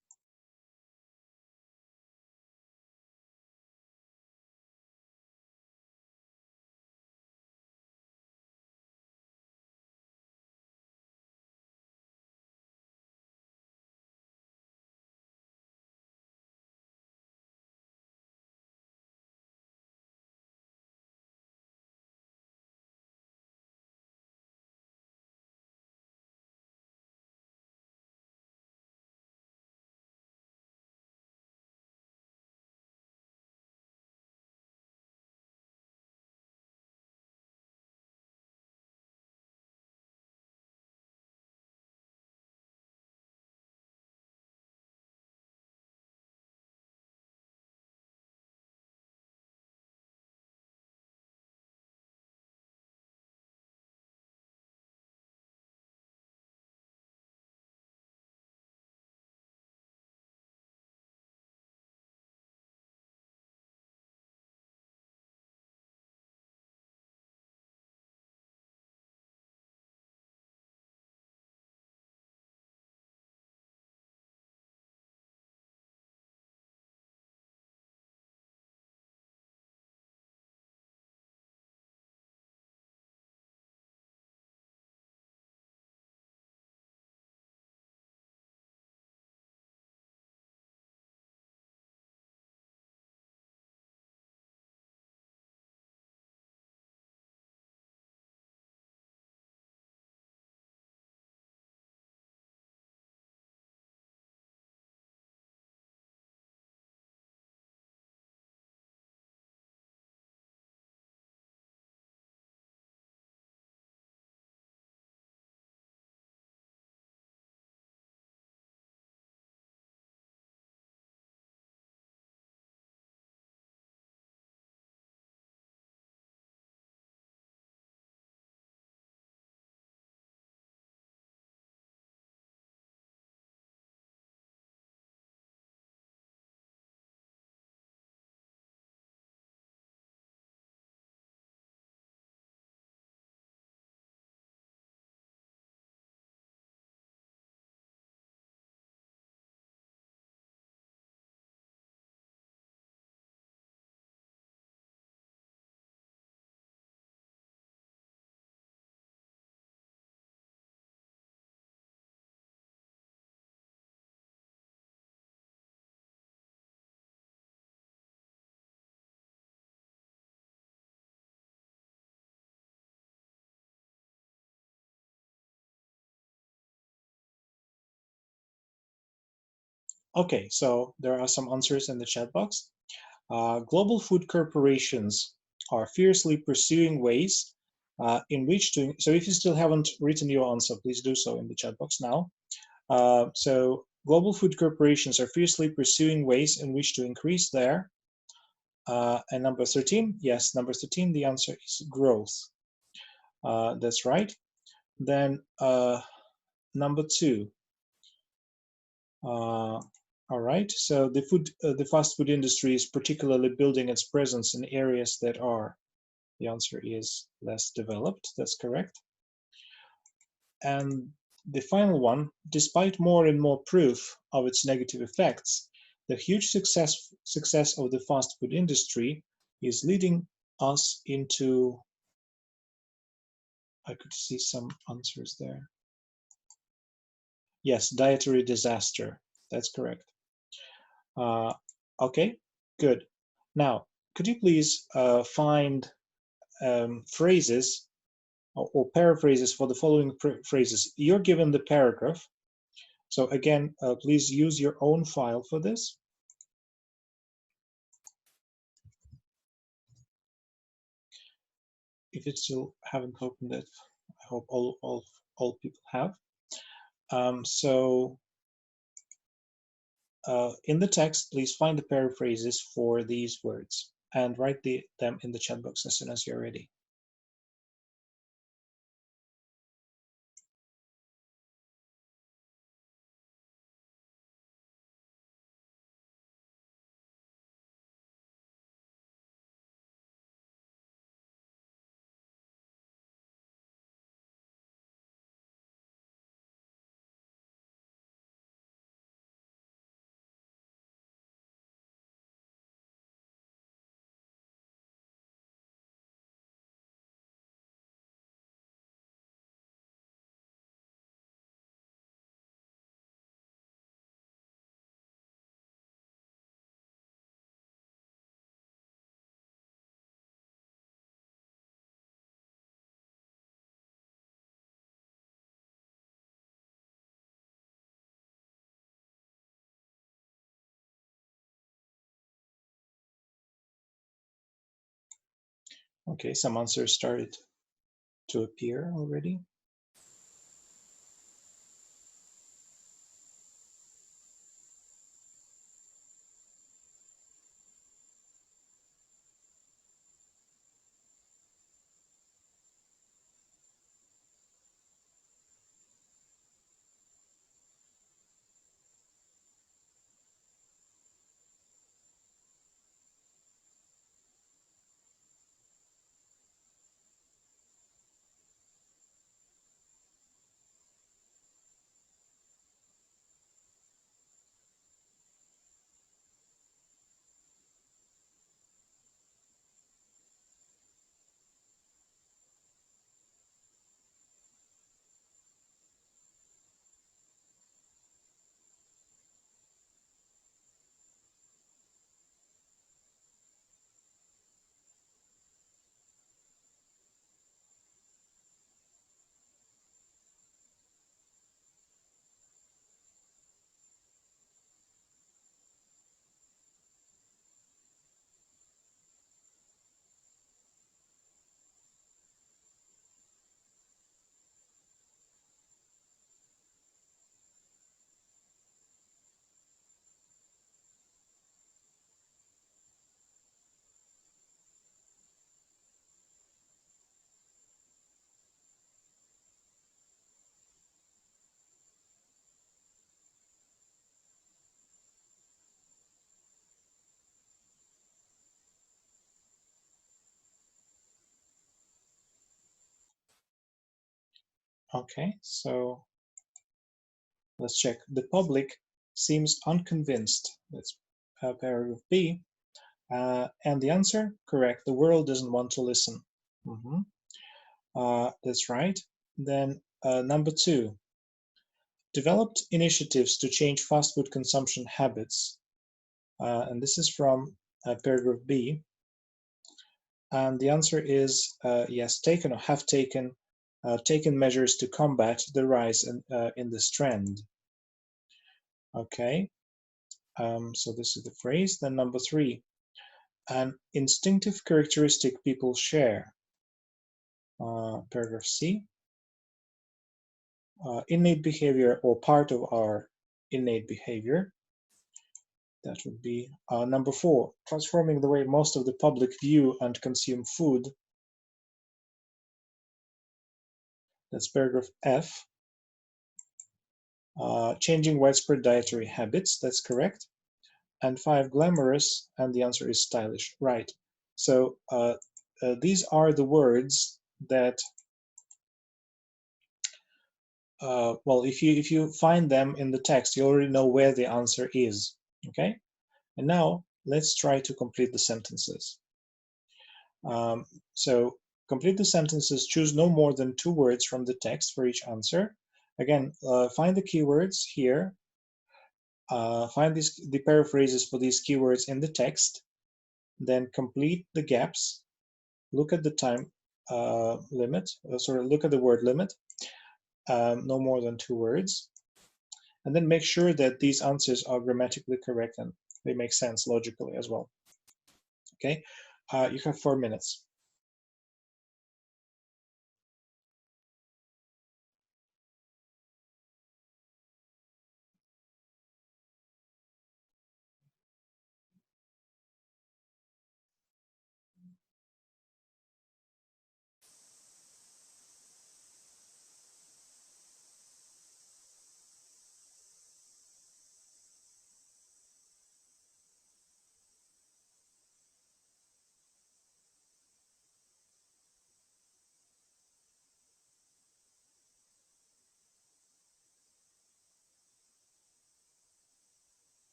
Okay, so there are some answers in the chat box. Global food corporations are fiercely pursuing ways in which to, so if you still haven't written your answer, please do so in the chat box now. So global food corporations are fiercely pursuing ways in which to increase their, and number 13, yes, number 13, the answer is growth. That's right. Then number 2. All right, so the fast food industry is particularly building its presence in areas that are, the answer is less developed. That's correct. And the final one, despite more and more proof of its negative effects, the huge success of the fast food industry is leading us into, I could see some answers there. Yes, dietary disaster. That's correct. Okay, good. Now, could you please find phrases or paraphrases for the following phrases? You're given the paragraph. So again, please use your own file for this. If you still haven't opened it, I hope all people have. In the text, please find the paraphrases for these words and write them in the chat box as soon as you're ready. Okay, some answers started to appear already. Okay, so let's check. The public seems unconvinced. That's paragraph B. And the answer, correct. The world doesn't want to listen. That's right. Then number 2, developed initiatives to change fast food consumption habits. And this is from paragraph B. And the answer is yes, taken or have taken measures to combat the rise in this trend. Okay. So this is the phrase. Then number 3, an instinctive characteristic people share. Paragraph C. Innate behavior or part of our innate behavior. That would be number 4, transforming the way most of the public view and consume food. That's paragraph F. Changing widespread dietary habits. That's correct. And 5, glamorous, and the answer is stylish. Right. So these are the words that, well, if you find them in the text, you already know where the answer is. Okay. And now let's try to complete the sentences. So complete the sentences, choose no more than 2 words from the text for each answer. Again, find the keywords here, find the paraphrases for these keywords in the text, then complete the gaps, look at the time limit, look at the word limit, no more than 2 words, and then make sure that these answers are grammatically correct and they make sense logically as well. Okay, you have 4 minutes.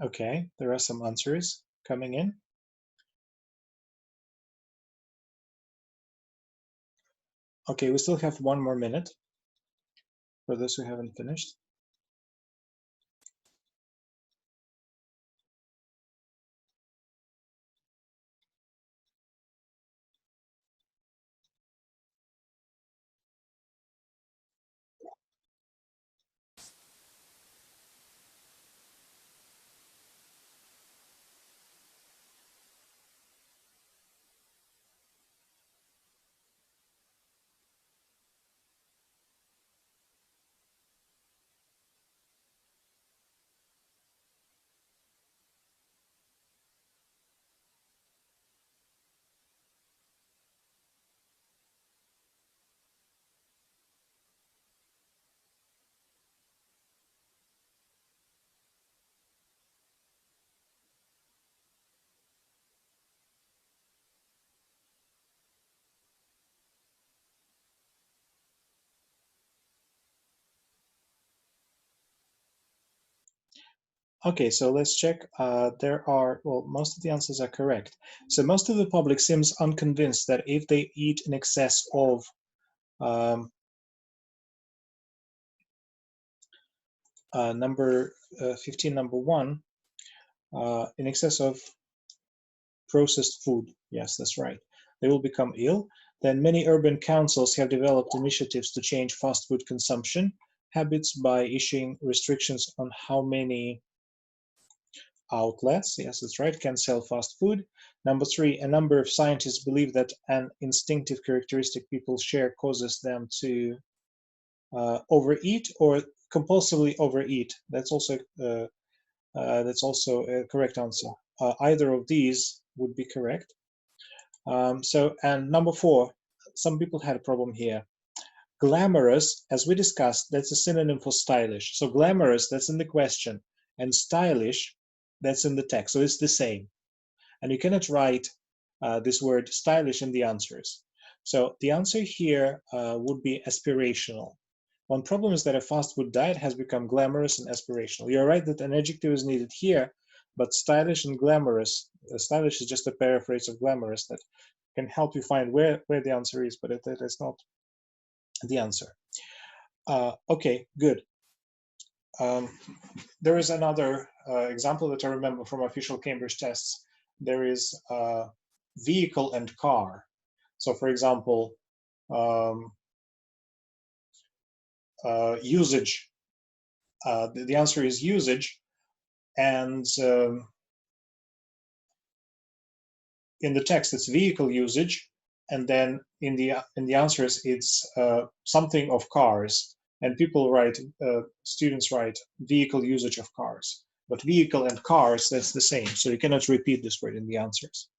Okay, there are some answers coming in. Okay, we still have 1 more minute for those who haven't finished. Okay, so let's check. Well, most of the answers are correct. So most of the public seems unconvinced that if they eat in excess of number 15, number 1, in excess of processed food, yes, that's right, they will become ill. Then many urban councils have developed initiatives to change fast food consumption habits by issuing restrictions on how many outlets, yes, that's right, can sell fast food. Number 3, a number of scientists believe that an instinctive characteristic people share causes them to overeat or compulsively overeat. That's also a correct answer. Either of these would be correct. And number 4, some people had a problem here. Glamorous, as we discussed, that's a synonym for stylish. So glamorous, that's in the question, and stylish, that's in the text. So it's the same. And you cannot write this word stylish in the answers. So the answer here would be aspirational. One problem is that a fast food diet has become glamorous and aspirational. You're right that an adjective is needed here, but stylish and glamorous, stylish is just a paraphrase of glamorous that can help you find where the answer is, but it is not the answer. Okay, good. There is another example that I remember from official Cambridge tests. There is vehicle and car. So for example, usage. The answer is usage. And in the text, it's vehicle usage. And then in the answers, it's something of cars. And people write, students write vehicle usage of cars. But vehicle and cars, that's the same. So you cannot repeat this word in the answers.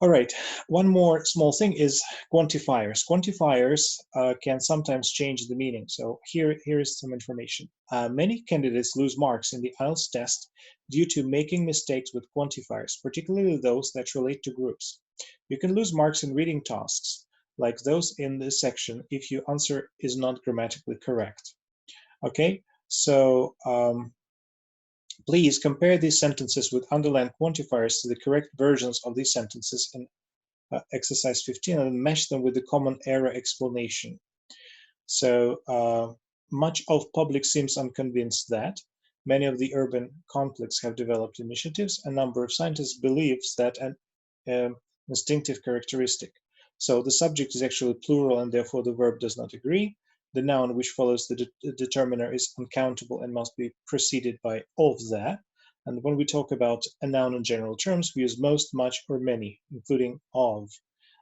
All right, one more small thing is quantifiers. Quantifiers can sometimes change the meaning. So here is some information. Many candidates lose marks in the IELTS test due to making mistakes with quantifiers, particularly those that relate to groups. You can lose marks in reading tasks, like those in this section, if your answer is not grammatically correct. Okay, so please compare these sentences with underlined quantifiers to the correct versions of these sentences in exercise 15 and match them with the common error explanation. So much of public seems unconvinced that many of the urban conflicts have developed initiatives. A number of scientists believes that an instinctive characteristic. So the subject is actually plural and therefore the verb does not agree. The noun which follows the determiner is uncountable and must be preceded by of that. And when we talk about a noun in general terms, we use most, much, or many, including of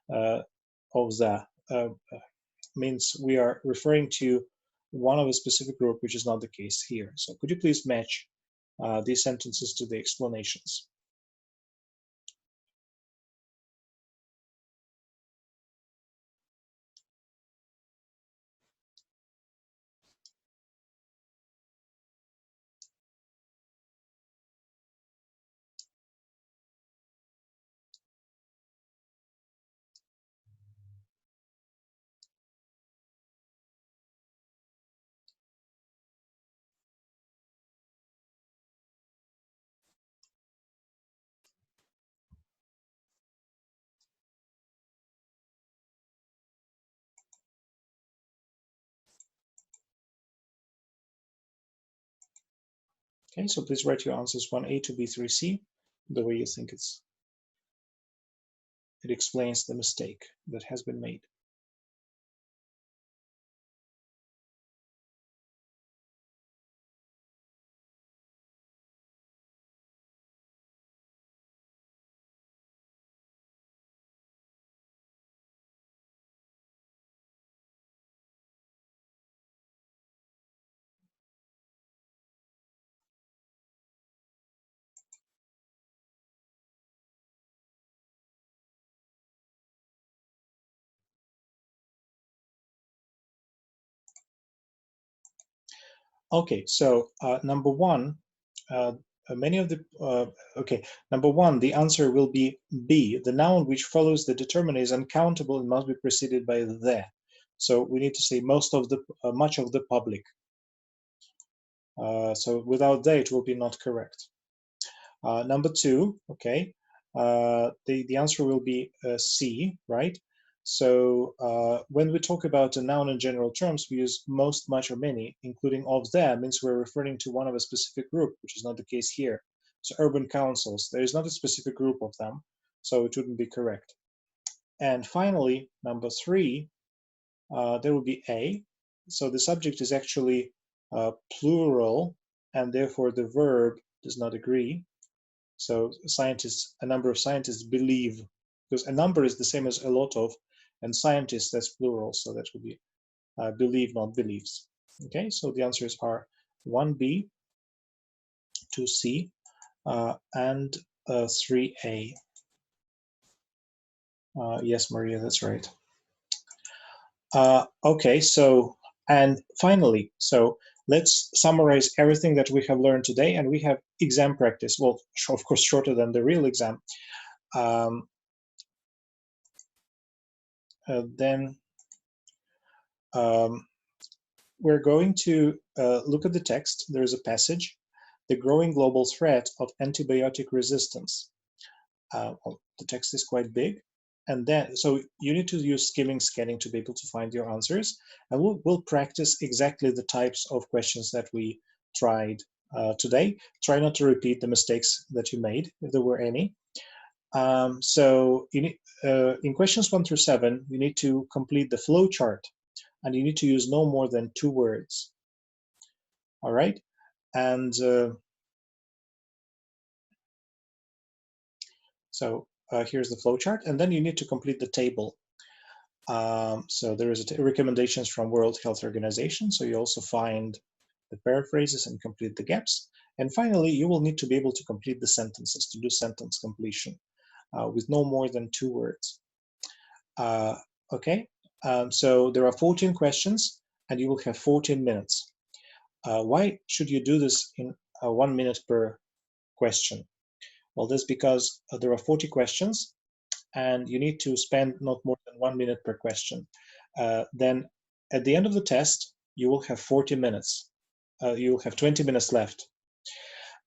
that. Means we are referring to one of a specific group, which is not the case here. So could you please match these sentences to the explanations? Okay, so please write your answers 1A to B3C, the way you think it explains the mistake that has been made. Okay, so number one, many of the, okay, number one, the answer will be B. The noun which follows the determiner is uncountable and must be preceded by the. So we need to say most of the, much of the public. So without they, it will be not correct. Number 2, okay, the answer will be C, right? So when we talk about a noun in general terms, we use most, much, or many, including of them, means we're referring to one of a specific group, which is not the case here. So urban councils, there is not a specific group of them, so it wouldn't be correct. And finally, number 3, there will be A. So the subject is actually plural, and therefore the verb does not agree. So scientists, a number of scientists believe, because a number is the same as a lot of, and scientists, that's plural, so that would be believe, not believes. Okay, so the answers are 1B, 2C, and 3A. Yes, Maria, that's right. Okay, so, and finally, so let's summarize everything that we have learned today, and we have exam practice. Well, of course, shorter than the real exam. Then we're going to look at the text. There's a passage, the growing global threat of antibiotic resistance. Well, the text is quite big. And then, so you need to use skimming, scanning to be able to find your answers. And we'll practice exactly the types of questions that we tried today. Try not to repeat the mistakes that you made, if there were any. So in questions 1 through 7, you need to complete the flow chart, and you need to use no more than 2 words. All right, and so here's the flow chart, and then you need to complete the table. So there is recommendations from World Health Organization, so you also find the paraphrases and complete the gaps. And finally, you will need to be able to complete the sentences, to do sentence completion with no more than 2 words. Okay, so there are 14 questions, and you will have 14 minutes. Why should you do this in 1 minute per question? Well, that's because there are 40 questions, and you need to spend not more than 1 minute per question. Then at the end of the test, you will have 40 minutes. You will have 20 minutes left.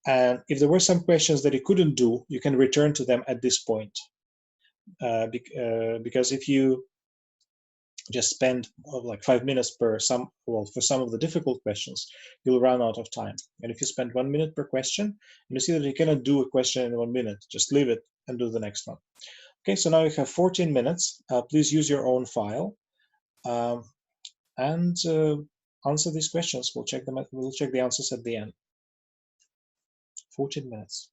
And if there were some questions that you couldn't do, you can return to them at this point. Because if you just spend like 5 minutes per for some of the difficult questions, you'll run out of time. And if you spend 1 minute per question, and you see that you cannot do a question in 1 minute, just leave it and do the next one. Okay, so now you have 14 minutes. Please use your own file and answer these questions. We'll check the answers at the end. 14 minutes.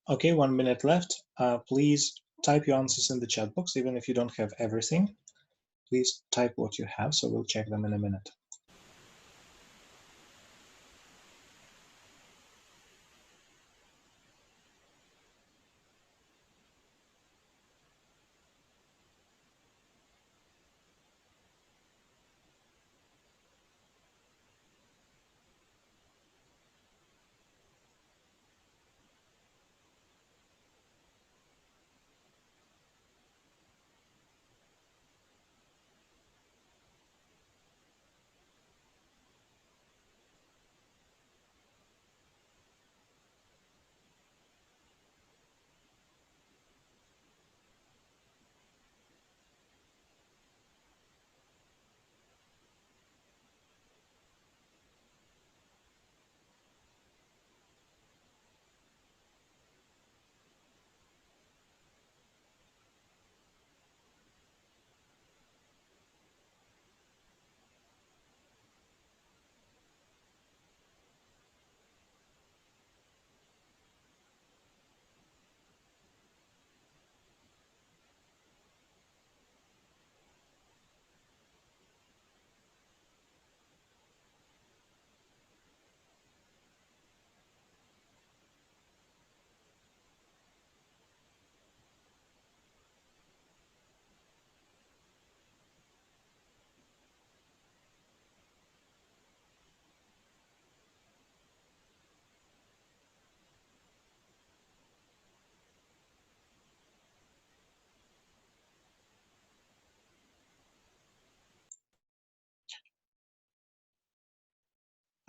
Okay, 1 minute left. Please type your answers in the chat box, even if you don't have everything. Please type what you have, so we'll check them in a minute.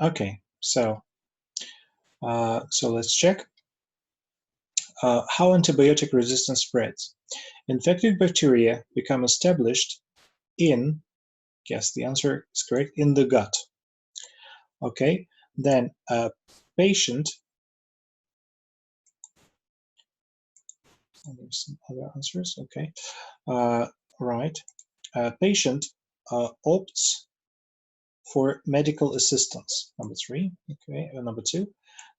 Okay, so let's check how antibiotic resistance spreads. Infected bacteria become established in, yes, the answer is correct, in the gut. Okay, then a patient, there's some other answers, okay, right, a patient opts for medical assistance, number 3, okay, number 2.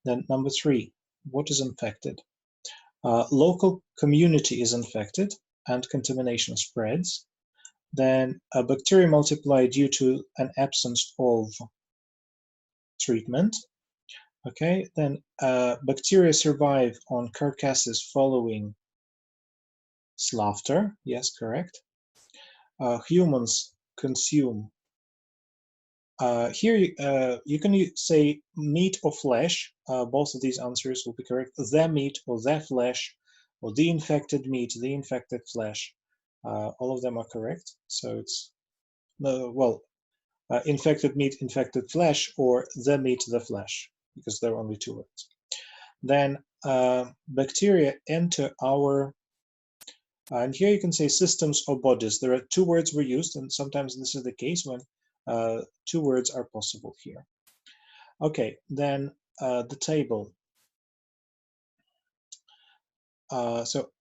Then number 3, what is infected? Local community is infected and contamination spreads. Then a bacteria multiply due to an absence of treatment. Okay, then bacteria survive on carcasses following slaughter. Yes, correct. Humans consume. Here you can say meat or flesh. Both of these answers will be correct. The meat or the flesh, or the infected meat, the infected flesh. All of them are correct. So it's infected meat, infected flesh, or the meat, the flesh, because there are only 2 words. Then bacteria enter our, and here you can say systems or bodies. There are 2 words were used, and sometimes this is the case when 2 words are possible here. Okay, then the table. So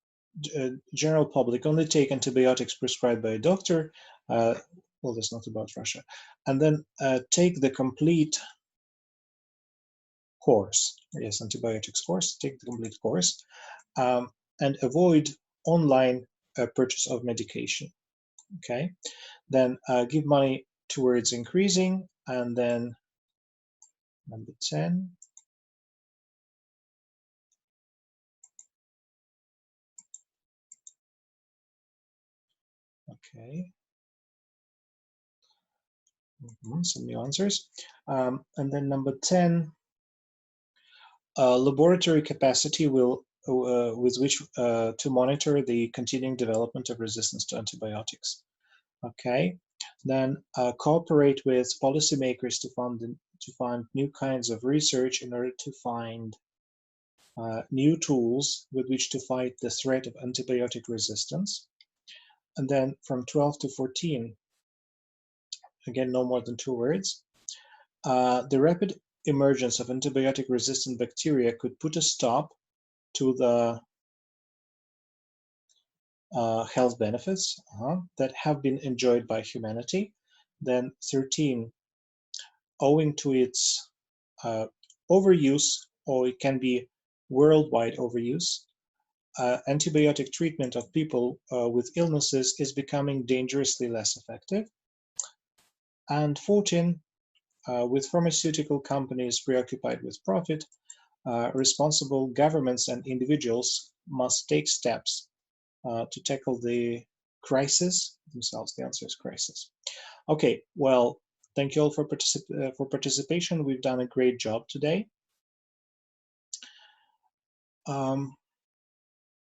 general public only take antibiotics prescribed by a doctor. Well, that's not about Russia. And then take the complete course. Yes, antibiotics course. Take the complete course, and avoid online purchase of medication. Okay, then give money towards increasing, and then number 10. Okay. Some new answers. And then number 10, laboratory capacity will with which to monitor the continuing development of resistance to antibiotics. Okay, then cooperate with policymakers to find new kinds of research in order to find new tools with which to fight the threat of antibiotic resistance. And then from 12 to 14, again, no more than 2 words. The rapid emergence of antibiotic-resistant bacteria could put a stop to the health benefits that have been enjoyed by humanity. Then 13, owing to its overuse, or it can be worldwide overuse. Antibiotic treatment of people with illnesses is becoming dangerously less effective. And 14, with pharmaceutical companies preoccupied with profit, responsible governments and individuals must take steps to tackle the crisis themselves. The answer is crisis. Okay, well, thank you all for participation. We've done a great job today.